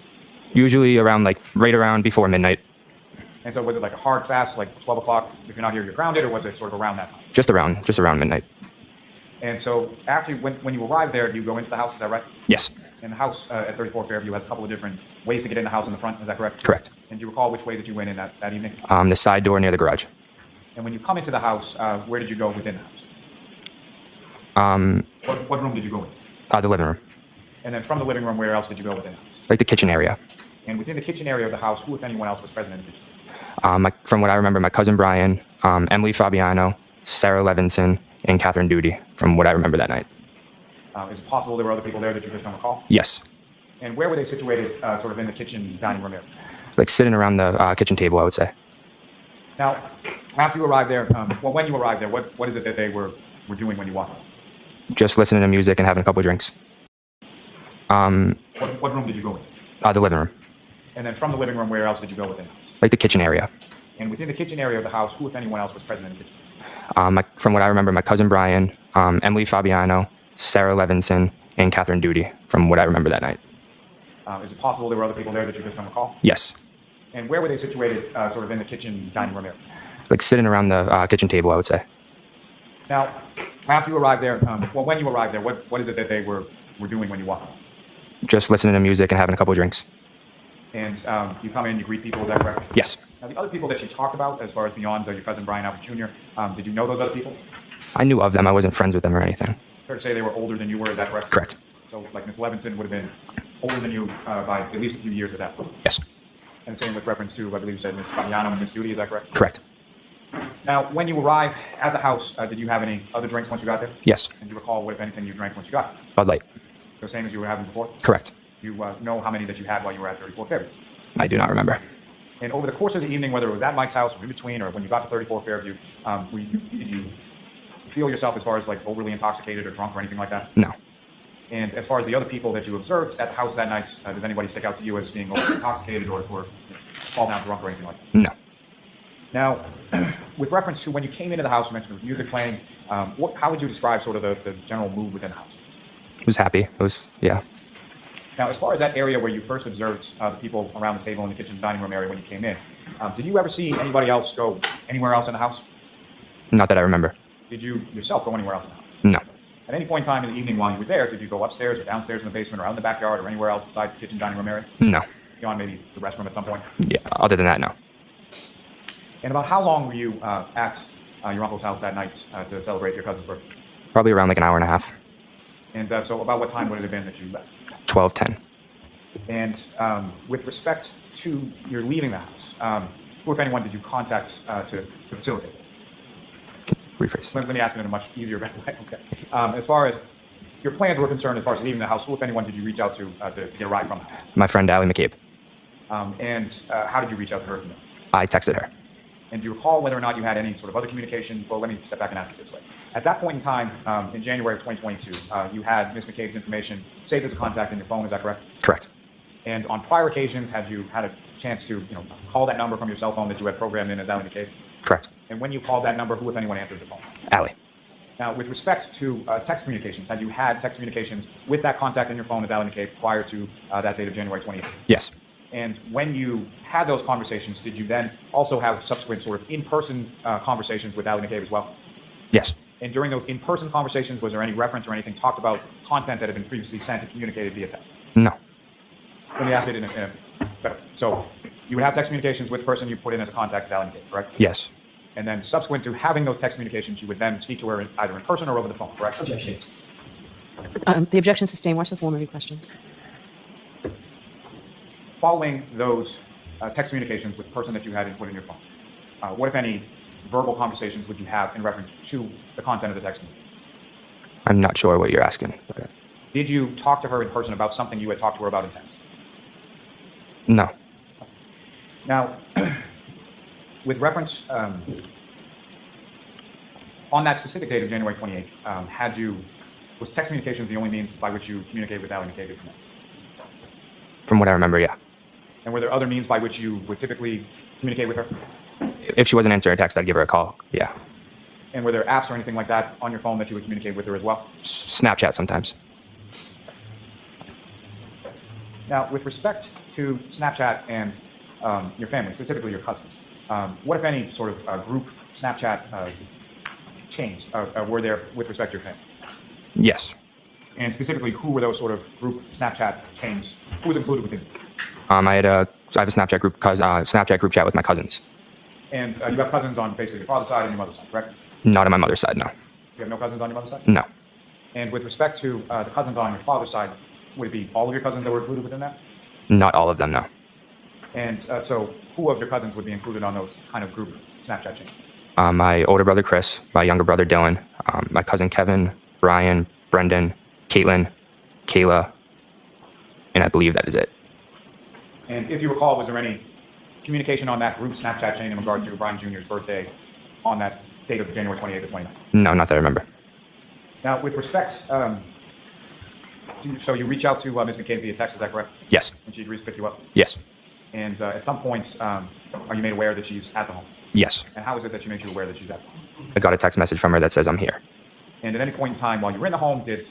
F: Usually around like right around before midnight.
B: And so was it like a hard fast, like 12 o'clock, if you're not here, you're grounded, or was it sort of around that time?
F: Just around midnight.
B: And so after, when you arrived there, do you go into the house, is that right?
F: Yes.
B: And the house at 34 Fairview has a couple of different ways to get in the house in the front, is that correct?
F: Correct.
B: And do you recall which way that you went in that evening?
F: The side door near the garage.
B: And when you come into the house, where did you go within the house? What room did you go into?
F: The living room,
B: And then from the living room, where else did you go within the house?
F: like the kitchen area.
B: And within the kitchen area of the house, who, if anyone else, was present in the kitchen?
F: From what I remember, my cousin Brian, Emily Fabiano, Sarah Levinson, and Catherine Duty, from what I remember that night.
B: Is it possible there were other people there that you just don't recall?
F: Yes.
B: And where were they situated, sort of in the kitchen dining room area?
F: Like sitting around the kitchen table, I would say.
B: Now, after you arrived there, when you arrived there, what is it that they were doing when you walked in?
F: Just listening to music and having a couple drinks.
B: What room did you go into?
F: The living room,
B: And then from the living room, where else did you go within the house?
F: like the kitchen area.
B: And within the kitchen area of the house, who, if anyone else, was present in the kitchen?
F: From what I remember, my cousin Brian, Emily Fabiano, Sarah Levinson, and Catherine Duty, from what I remember that night.
B: Is it possible there were other people there that you just don't recall?
F: Yes.
B: And where were they situated, sort of in the kitchen dining room area?
F: Like sitting around the kitchen table, I would say.
B: Now, after you arrived there, when you arrived there, what is it that they were doing when you walked in?
F: Just listening to music and having a couple drinks.
B: And you come in, you greet people, is that correct?
F: Yes.
B: Now, the other people that you talked about, as far as beyond your cousin Brian Albert Jr., did you know those other people?
F: I knew of them. I wasn't friends with them or anything.
B: Fair to say they were older than you were, is that correct?
F: Correct.
B: So, like Miss Levinson would have been older than you by at least a few years at that point.
F: Yes.
B: And same with reference to, I believe you said Miss Fabiano and Miss Duty, is that correct?
F: Correct.
B: Now, when you arrived at the house, did you have any other drinks once you got there?
F: Yes.
B: And do you recall what, if anything, you drank once you got there?
F: Bud Light.
B: The same as you were having before?
F: Correct.
B: You know how many that you had while you were at 34 Fairview.
F: I do not remember.
B: And over the course of the evening, whether it was at Mike's house or in between, or when you got to 34 Fairview, did you feel yourself as far as like overly intoxicated or drunk or anything like that?
F: No.
B: And as far as the other people that you observed at the house that night, does anybody stick out to you as being overly intoxicated or fall down drunk or anything like that?
F: No.
B: Now, with reference to when you came into the house, you mentioned there was music playing. How would you describe sort of the general mood within the house?
F: I was happy. It was, yeah.
B: Now, as far as that area where you first observed the people around the table in the kitchen dining room area when you came in, did you ever see anybody else go anywhere else in the house?
F: Not that I remember.
B: Did you yourself go anywhere else in the house?
F: No.
B: At any point in time in the evening while you were there, did you go upstairs or downstairs in the basement or out in the backyard or anywhere else besides the kitchen dining room area?
F: No.
B: Beyond maybe the restroom at some point?
F: Yeah. Other than that, no.
B: And about how long were you at your uncle's house that night to celebrate your cousin's birthday?
F: Probably around like an hour and a half.
B: And so about what time would it have been that you left?
F: 12:10.
B: And with respect to your leaving the house, who, if anyone, did you contact to facilitate it?
F: Rephrase.
B: Let me ask it in a much easier way. Okay. As far as your plans were concerned, as far as leaving the house, who, if anyone, did you reach out to get a ride from the house?
F: My friend Allie McCabe.
B: And how did you reach out to her?
F: I texted her.
B: And do you recall whether or not you had any sort of other communication? Well, let me step back and ask it this way. At that point in time, in January of 2022, you had Ms. McCabe's information saved as a contact in your phone, is that correct?
F: Correct.
B: And on prior occasions, had you had a chance to call that number from your cell phone that you had programmed in as Allie McCabe?
F: Correct.
B: And when you called that number, who, if anyone, answered the phone?
F: Allie.
B: Now, with respect to text communications, had you had text communications with that contact in your phone as Allie McCabe prior to that date of January 28th?
F: Yes.
B: And when you had those conversations, did you then also have subsequent sort of in-person conversations with Allie McCabe as well?
F: Yes.
B: And during those in-person conversations, was there any reference or anything talked about content that had been previously sent and communicated via text?
F: No.
B: Let me ask it in a better. So you would have text communications with the person you put in as a contact as Allie McCabe, correct?
F: Yes.
B: And then subsequent to having those text communications, you would then speak to her either in person or over the phone, correct?
C: Objection. The objection sustained. What's the form of your questions?
B: Following those text communications with the person that you had input in your phone, what, if any, verbal conversations would you have in reference to the content of the text communication?
F: I'm not sure what you're asking.
B: Did you talk to her in person about something you had talked to her about in text?
F: No.
B: Now, with reference, on that specific date of January 28th, was text communications the only means by which you communicated with Allie McCabe?
F: From what I remember, yeah.
B: And were there other means by which you would typically communicate with her?
F: If she wasn't answering a text, I'd give her a call. Yeah.
B: And were there apps or anything like that on your phone that you would communicate with her as well?
F: Snapchat sometimes.
B: Now, with respect to Snapchat and your family, specifically your cousins, what, if any, sort of group Snapchat chains were there with respect to your family?
F: Yes.
B: And specifically, who were those sort of group Snapchat chains? Who was included within it?
F: I have a Snapchat group chat with my cousins.
B: And you have cousins on basically your father's side and your mother's side, correct?
F: Not on my mother's side, no.
B: You have no cousins on your mother's side?
F: No.
B: And with respect to the cousins on your father's side, would it be all of your cousins that were included within that?
F: Not all of them, no.
B: And so who of your cousins would be included on those kind of group Snapchat chains?
F: My older brother, Chris, my younger brother, Dylan, my cousin, Kevin, Brian, Brendan, Caitlin, Kayla, and I believe that is it.
B: And if you recall, was there any communication on that group Snapchat chain in regard to Brian Jr.'s birthday on that date of January 28th to 29th?
F: No, not that I remember.
B: Now, with respect, so you reach out to Ms. McCabe via text, is that correct?
F: Yes.
B: And she agrees to pick you up?
F: Yes.
B: And at some point, are you made aware that she's at the home?
F: Yes.
B: And how is it that she makes you aware that she's at the home?
F: I got a text message from her that says I'm here.
B: And at any point in time while you were in the home, did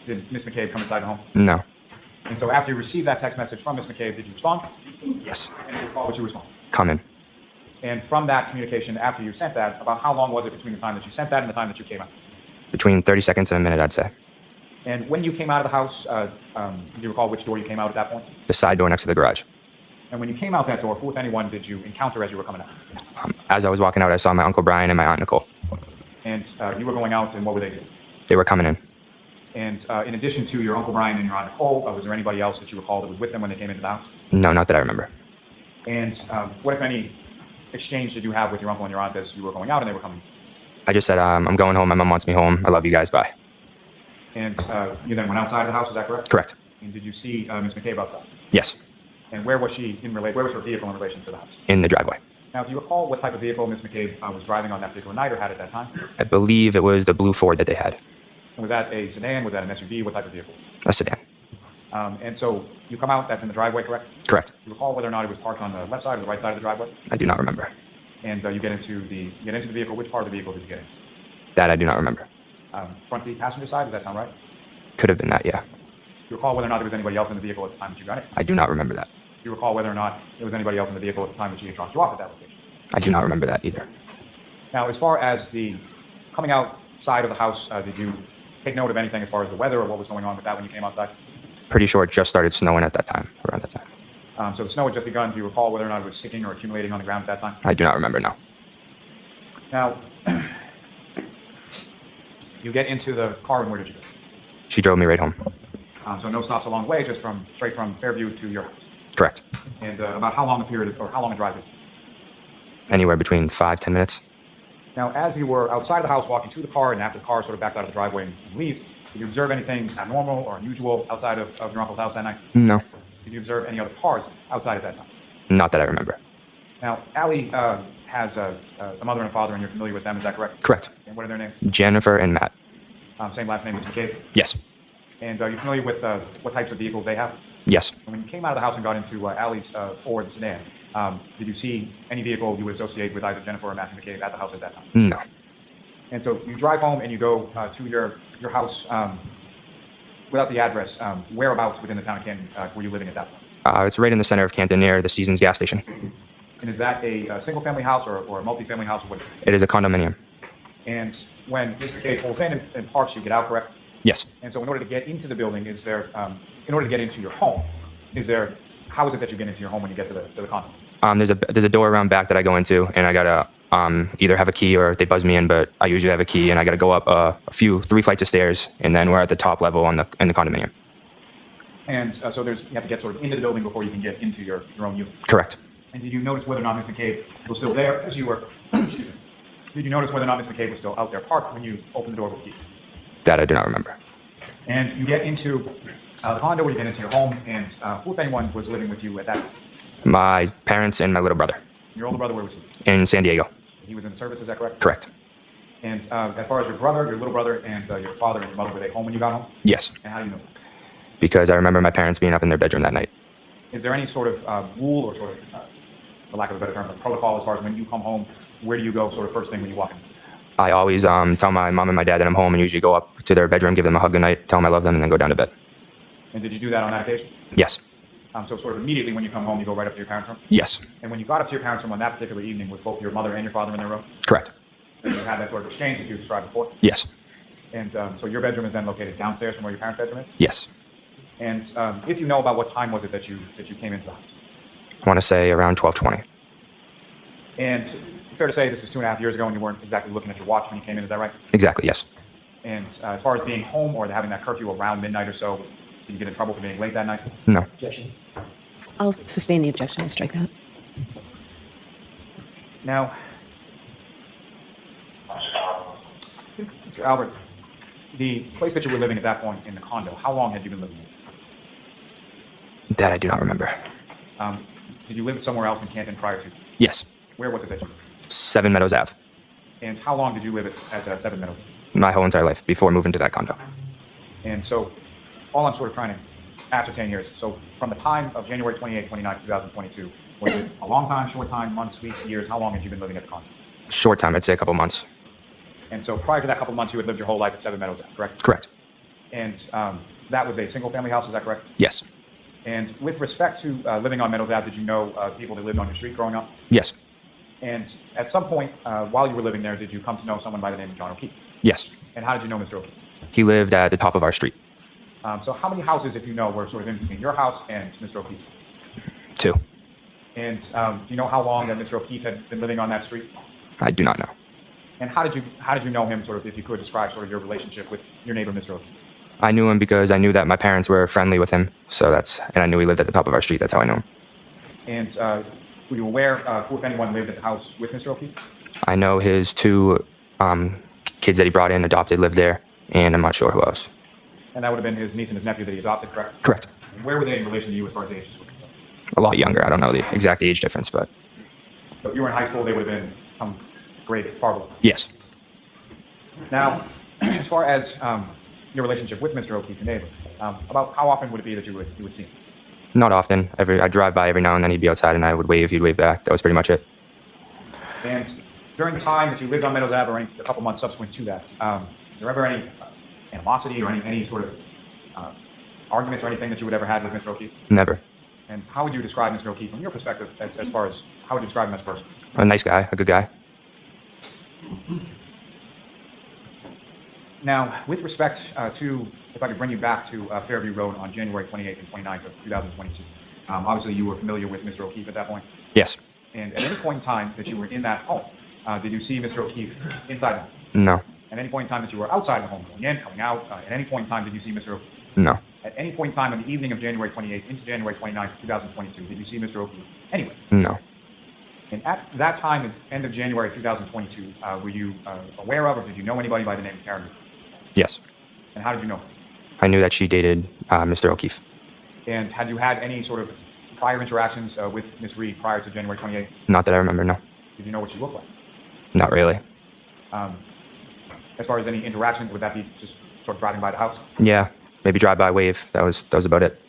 B: Ms. McCabe come inside the home?
F: No.
B: And so after you received that text message from Ms. McCabe, did you respond?
F: Yes.
B: And if you recall what you responded?
F: Come in.
B: And from that communication, after you sent that, about how long was it between the time that you sent that and the time that you came out?
F: Between 30 seconds and a minute, I'd say.
B: And when you came out of the house, do you recall which door you came out at that point?
F: The side door next to the garage.
B: And when you came out that door, who, if anyone, did you encounter as you were coming out?
F: As I was walking out, I saw my Uncle Brian and my Aunt Nicole.
B: And you were going out, and what were they doing?
F: They were coming in.
B: And in addition to your Uncle Brian and your Aunt Nicole, was there anybody else that you recall that was with them when they came into the house?
F: No, not that I remember.
B: And what, if any, exchange did you have with your uncle and your aunt as you were going out and they were coming?
F: I just said, I'm going home. My mom wants me home. I love you guys. Bye.
B: And you then went outside of the house, is that correct?
F: Correct.
B: And did you see Ms. McCabe outside?
F: Yes.
B: And where was she where was her vehicle in relation to the house?
F: In the driveway.
B: Now, do you recall what type of vehicle Ms. McCabe was driving on that particular night or had at that time?
F: I believe it was the blue Ford that they had.
B: And was that a sedan? Was that an SUV? What type of vehicle was it?
F: A sedan.
B: And so you come out, that's in the driveway, correct?
F: Correct.
B: Do you recall whether or not it was parked on the left side or the right side of the driveway?
F: I do not remember.
B: And you get into the vehicle. Which part of the vehicle did you get into?
F: That I do not remember.
B: Front seat, passenger side. Does that sound right?
F: Could have been that, yeah.
B: Do you recall whether or not there was anybody else in the vehicle at the time that you got it?
F: I do not remember that.
B: Do you recall whether or not there was anybody else in the vehicle at the time that she had dropped you off at that location?
F: I do not remember that either.
B: Now, as far as the coming outside of the house, did you take note of anything as far as the weather or what was going on with that when you came outside?
F: Pretty sure it just started snowing at that time, around that time.
B: So the snow had just begun. Do you recall whether or not it was sticking or accumulating on the ground at that time?
F: I do not remember, no.
B: Now, you get into the car and where did you go?
F: She drove me right home.
B: So no stops along the way, just straight from Fairview to your house.
F: Correct.
B: And about how long a period or how long a drive is it?
F: Anywhere between 5-10 minutes.
B: Now, as you were outside of the house walking to the car and after the car sort of backed out of the driveway and leaves, did you observe anything abnormal or unusual outside of your uncle's house that night?
F: No.
B: Did you observe any other cars outside at that time?
F: Not that I remember.
B: Now, Allie has a mother and a father, and you're familiar with them, is that correct?
F: Correct.
B: And what are their names?
F: Jennifer and Matt.
B: Same last name as McCabe?
F: Yes.
B: And are you familiar with what types of vehicles they have?
F: Yes.
B: And when you came out of the house and got into Allie's Ford sedan, did you see any vehicle you would associate with either Jennifer or Matthew McCabe at the house at that time?
F: No.
B: And so you drive home and you go to your house without the address. Whereabouts within the town of Canton were you living at that point?
F: It's right in the center of Canton near the Seasons gas station.
B: And is that a single-family house or a multi-family house? Or what?
F: It is a condominium.
B: And when Mr. McCabe pulls in and parks, you get out, correct?
F: Yes.
B: And so in order to get into the building, is there, in order to get into your home, how is it that you get into your home when you get to the condo?
F: There's a door around back that I go into, and I gotta either have a key or they buzz me in, but I usually have a key, and I gotta go up 3 flights of stairs, and then we're at the top level in the condominium.
B: And so you have to get sort of into the building before you can get into your own unit.
F: Correct.
B: And did you notice whether or not Mr. McCabe was still there as you were, excuse me, did you notice whether or not Mr. McCabe was still out there parked when you opened the door with the key?
F: That I do not remember.
B: And you get into the condo where you get into your home, and who, if anyone, was living with you at that time?
F: My parents and my little brother
B: Your older brother, where was he?
F: in San Diego.
B: He was in the service, is that correct?
F: Correct.
B: And as far as your brother, your little brother, and your father and your mother, were they home when you got home?
F: Yes.
B: And how do you know that?
F: Because I remember my parents being up in their bedroom that night.
B: Is there any sort of rule or sort of, for lack of a better term, a protocol as far as when you come home, where do you go sort of first thing when you walk in?
F: I always tell my mom and my dad that I'm home and usually go up to their bedroom, give them a hug goodnight, tell them I love them, and then go down to bed.
B: And did you do that on that occasion?
F: Yes.
B: So sort of immediately when you come home, you go right up to your parents' room?
F: Yes.
B: And when you got up to your parents' room on that particular evening, was both your mother and your father in their room?
F: Correct.
B: And you had that sort of exchange that you described before?
F: Yes.
B: And so your bedroom is then located downstairs from where your parents' bedroom is?
F: Yes.
B: And if you know about what time was it that you came into the house?
F: I want to say around 12:20.
B: And fair to say this is 2.5 years ago and you weren't exactly looking at your watch when you came in, is that right?
F: Exactly, yes.
B: And as far as being home or having that curfew around midnight or so, did you get in trouble for being late that night?
F: No.
C: I'll sustain the objection. I strike that.
B: Now, Mr. Albert, the place that you were living at that point in the condo, how long had you been living there?
F: That I do not remember.
B: Did you live somewhere else in Canton prior to?
F: Yes.
B: Where was it that you lived?
F: 7 Meadows Ave.
B: And how long did you live at 7 Meadows?
F: My whole entire life before moving to that condo.
B: And so all I'm sort of trying to ascertain here is, so from the time of January 28, 29, 2022, was it a long time, short time, months, weeks, years? How long had you been living at the condo?
F: Short time, I'd say a couple months.
B: And so prior to that couple of months, you had lived your whole life at 7 Meadows Ave, correct?
F: Correct.
B: And that was a single-family house, is that correct?
F: Yes.
B: And with respect to living on Meadows Ave, did you know people that lived on your street growing up?
F: Yes.
B: And at some point while you were living there, did you come to know someone by the name of John O'Keefe?
F: Yes.
B: And how did you know Mr. O'Keefe?
F: He lived at the top of our street.
B: So how many houses, if you know, were sort of in between your house and Mr. O'Keefe's?
F: 2.
B: And do you know how long that Mr. O'Keefe had been living on that street?
F: I do not know.
B: And how did you know him, sort of, if you could describe sort of your relationship with your neighbor, Mr. O'Keefe?
F: I knew him because I knew that my parents were friendly with him, and I knew he lived at the top of our street. That's how I knew him.
B: And were you aware who, if anyone, lived at the house with Mr. O'Keefe?
F: I know his 2 kids that he brought in, adopted, lived there, and I'm not sure who else.
B: And that would have been his niece and his nephew that he adopted, correct?
F: Correct.
B: And where were they in relation to you as far as ages were concerned?
F: A lot younger. I don't know the exact age difference, but
B: So if you were in high school, they would have been some grade far below.
F: yes.
B: Now, as far as your relationship with Mr. O'Keefe, your neighbor, about how often would it be that you would see him?
F: Not often. I'd drive by every now and then. He'd be outside, and I would wave. He'd wave back. That was pretty much it.
B: And during the time that you lived on Meadows Ave, or a couple months subsequent to that, was there ever any animosity or any sort of arguments or anything that you would ever had with Mr. O'Keefe?
F: Never.
B: And how would you describe Mr. O'Keefe from your perspective, as far as how would you describe him as a person?
F: A nice guy. A good guy.
B: Now, with respect to, if I could bring you back to Fairview Road on January 28th and 29th of 2022, obviously you were familiar with Mr. O'Keefe at that point.
F: Yes.
B: And at any point in time that you were in that home, did you see Mr. O'Keefe inside the home?
F: No.
B: At any point in time that you were outside the home, going in, coming out, at any point in time did you see Mr. O'Keefe?
F: No.
B: At any point in time in the evening of January 28th into January 29th of 2022, did you see Mr. O'Keefe anyway?
F: No.
B: And at that time, at the end of January 2022, were you aware of, or did you know anybody by the name of Karen?
F: Yes.
B: And how did you know her?
F: I knew that she dated Mr. O'Keefe.
B: And had you had any sort of prior interactions with Miss Reed prior to January 28th?
F: Not that I remember. No.
B: Did you know what she looked like?
F: Not really.
B: As far as any interactions, would that be just sort of driving by the house?
F: Yeah. Maybe drive by, wave. That was about it.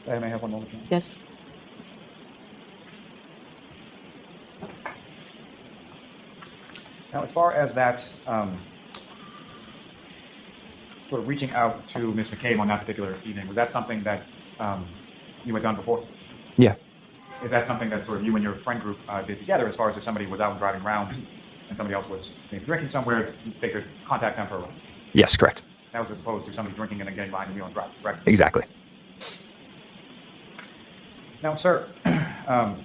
B: I may have one moment.
C: Yes.
B: Now, as far as that sort of reaching out to Ms. McCabe on that particular evening, was that something that you had done before?
F: Yeah.
B: Is that something that sort of you and your friend group did together, as far as if somebody was out and driving around and somebody else was maybe drinking somewhere, they could contact them for a ride?
F: Yes. Correct.
B: That was as opposed to somebody drinking and then getting behind the wheel and driving, correct?
F: Exactly.
B: Now, sir, at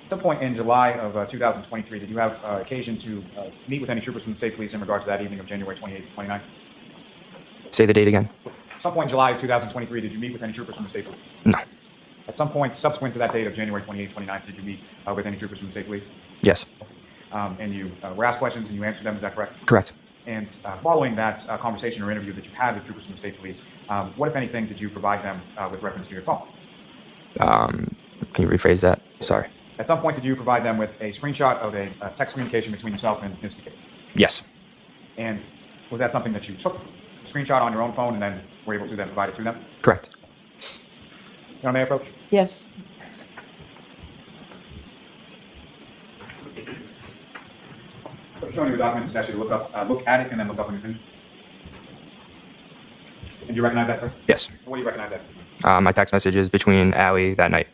B: some point in July of 2023, did you have occasion to meet with any troopers from the state police in regard to that evening of January 28th, 29th?
F: Say the date again.
B: At some point in July of 2023, did you meet with any troopers from the state police?
F: No.
B: At some point subsequent to that date of January 28th, 29th, did you meet with any troopers from the state police?
F: Yes.
B: And you were asked questions and you answered them, is that correct?
F: Correct.
B: And following that conversation or interview that you had with troopers from the state police, what, if anything, did you provide them with reference to your phone?
F: Can you rephrase that? Sorry.
B: At some point, did you provide them with a screenshot of a text communication between yourself and Ms. McCabe?
F: Yes.
B: And was that something that you took a screenshot on your own phone and then were able to then provide it to them?
F: Correct.
B: Your Honor, may I approach?
C: Yes.
B: I'm showing you a document. It's actually to look at it and then look up when you're finished. And do you recognize that, sir?
F: Yes.
B: What do you recognize that?
F: My text messages between Allie that night.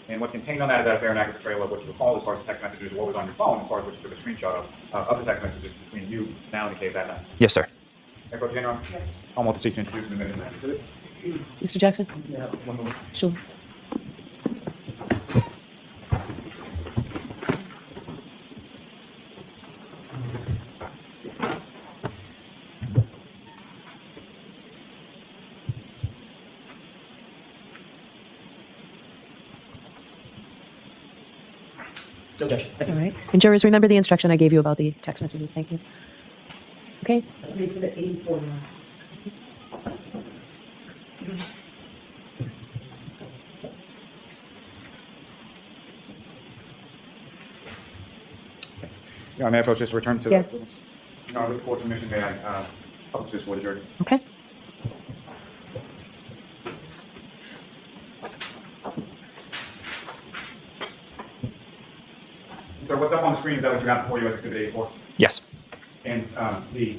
B: And what's contained on that is that a fair and accurate portrayal of what you recall as far as the text messages, or what was on your phone as far as what you took a screenshot of the text messages between you and Alan McCabe that night.
F: Yes, sir.
B: Coach General? Yes. I'm with the seat to introduce the minutes.
C: Mr. Jackson? Sure.
E: No objection. Thank you.
C: All right. And jurors, remember the instruction I gave you about the text messages. Thank you. Okay.
G: Exhibit 84 now.
B: Your Honor, may I approach this to return to
C: Yes.
B: the witness? Your Honor, with the court's permission, may I publish this for the jury?
C: Okay.
B: So what's up on the screen is that what you have before you as Exhibit 84?
F: Yes.
B: And the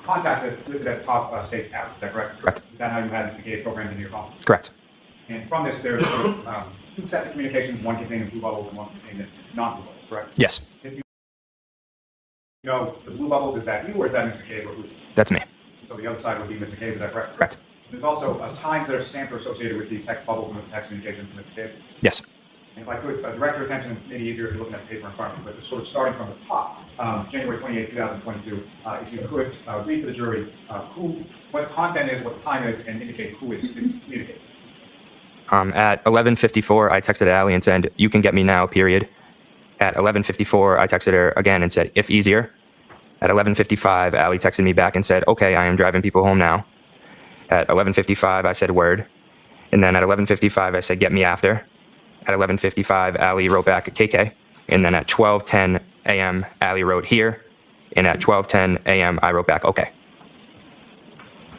B: contact that's listed at the top states out, is that correct?
F: Correct.
B: Is that how you had Mr. McCabe programmed into your phone?
F: Correct.
B: And from this, there's two sets of communications, one containing blue bubbles and one containing non-blue bubbles, correct?
F: Yes.
B: If you know the blue bubbles, is that you or is that Mr. McCabe or who's?
F: That's me.
B: So the other side would be Mr. McCabe, is that correct?
F: Correct.
B: There's also times that are stamped or associated with these text bubbles and with text communications from Mr. McCabe.
F: Yes.
B: And if I could direct your attention, maybe easier if you're looking at the paper in front of you, but just sort of starting from the top, January 28, 2022, if you could read for the jury what the content is, what the time is, and indicate who is communicating.
F: At 11:54, I texted Allie and said, "You can get me now, period." At 11:54, I texted her again and said, "If easier." At 11:55, Allie texted me back and said, "Okay, I am driving people home now." At 11:55, I said, "Word." And then at 11:55, I said, "Get me after." At 11:55, Allie wrote back KK. And then at 12:10 a.m., Allie wrote here. And at 12:10 a.m., I wrote back, "Okay."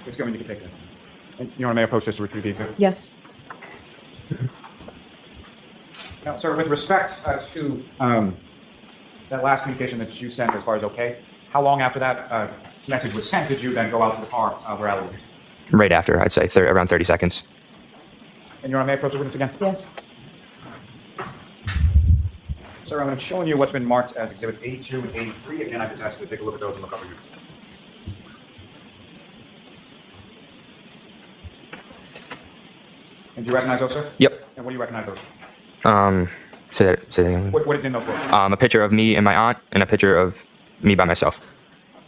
B: Let's go and you can take that. And Your Honor, may I approach this to retrieve these?
C: Yes.
B: Now, sir, with respect to that last communication that you sent as far as okay, how long after that message was sent did you then go out to the car where Allie was?
F: Right after, I'd say around 30 seconds.
B: And Your Honor, may I approach the witness again?
C: Yes.
B: Sir, I'm showing you what's been marked as Exhibits 82 and 83. Again, I just ask you to take a look at those and look up at you. And do you recognize those, sir?
F: Yep.
B: And what do you recognize those?
F: Say that again.
B: What is in those photos?
F: A picture of me and my aunt and a picture of me by myself.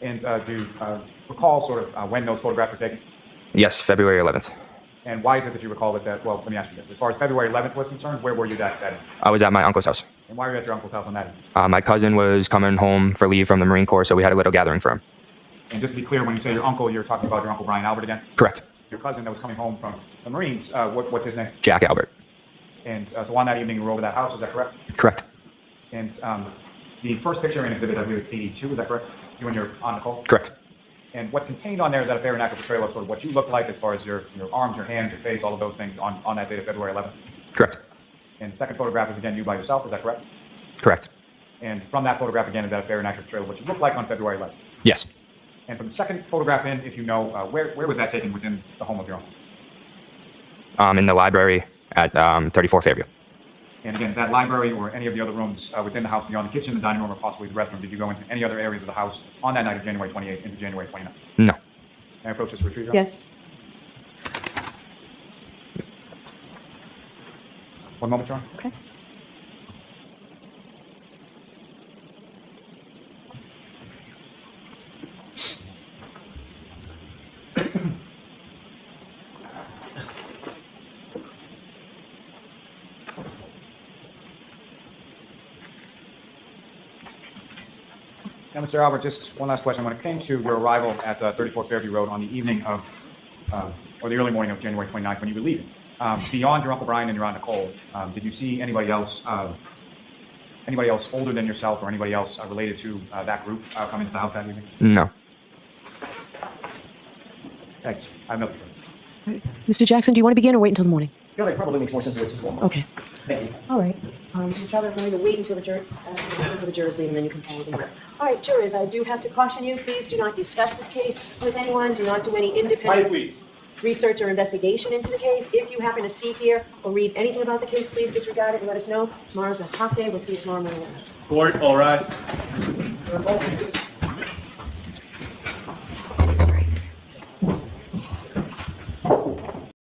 B: And do you recall sort of when those photographs were taken?
F: Yes, February 11th.
B: And why is it that you recall that, well, let me ask you this. As far as February 11th was concerned, where were you that day?
F: I was at my uncle's house.
B: And why were you at your uncle's house on that day?
F: My cousin was coming home for leave from the Marine Corps, so we had a little gathering for him.
B: And just to be clear, when you say your uncle, you're talking about your Uncle Brian Albert again?
F: Correct.
B: Your cousin that was coming home from the Marines, what's his name?
F: Jack Albert.
B: And so on that evening, you were over that house, is that correct?
F: Correct.
B: And the first picture in exhibit, I believe it's 82, is that correct? You and your aunt Nicole?
F: Correct.
B: And what's contained on there is that a fair and accurate portrayal of sort of what you look like as far as your arms, your hands, your face, all of those things on that date of February 11th.
F: Correct.
B: And the second photograph is again you by yourself, is that correct?
F: Correct.
B: And from that photograph again, is that a fair and accurate portrayal of what you look like on February 11th?
F: Yes.
B: And from the second photograph in, if you know, where was that taken within the home of your uncle?
F: In the library at 34 Fairview.
B: And again, that library or any of the other rooms within the house beyond the kitchen, the dining room, or possibly the restroom, did you go into any other areas of the house on that night of January 28th into January 29th?
F: No.
B: Can I approach this retriever?
C: Yes.
B: One moment, John.
C: Okay.
B: Now, Mr. Albert, just one last question. When it came to your arrival at 34 Fairview Road on the evening of, or the early morning of January 29th, when you were leaving, beyond your Uncle Brian and your Aunt Nicole, did you see anybody else older than yourself or anybody else related to that group come into the house that evening?
F: No.
B: Thanks. I have nothing further.
C: Mr. Jackson, do you want to begin or wait until the morning?
E: Yeah, it probably makes more sense to wait until tomorrow.
C: Okay.
E: Thank you.
C: All right. Ms. Albert, I'm going to wait until the jurors leave, and then you can follow them. All right, jurors, I do have to caution you, please do not discuss this case with anyone. Do not do any independent.
E: Quiet, please.
C: research or investigation into the case. If you happen to see, hear, or read anything about the case, please disregard it and let us know. Tomorrow's a hot day. We'll see you tomorrow morning.
G: Court, all rise.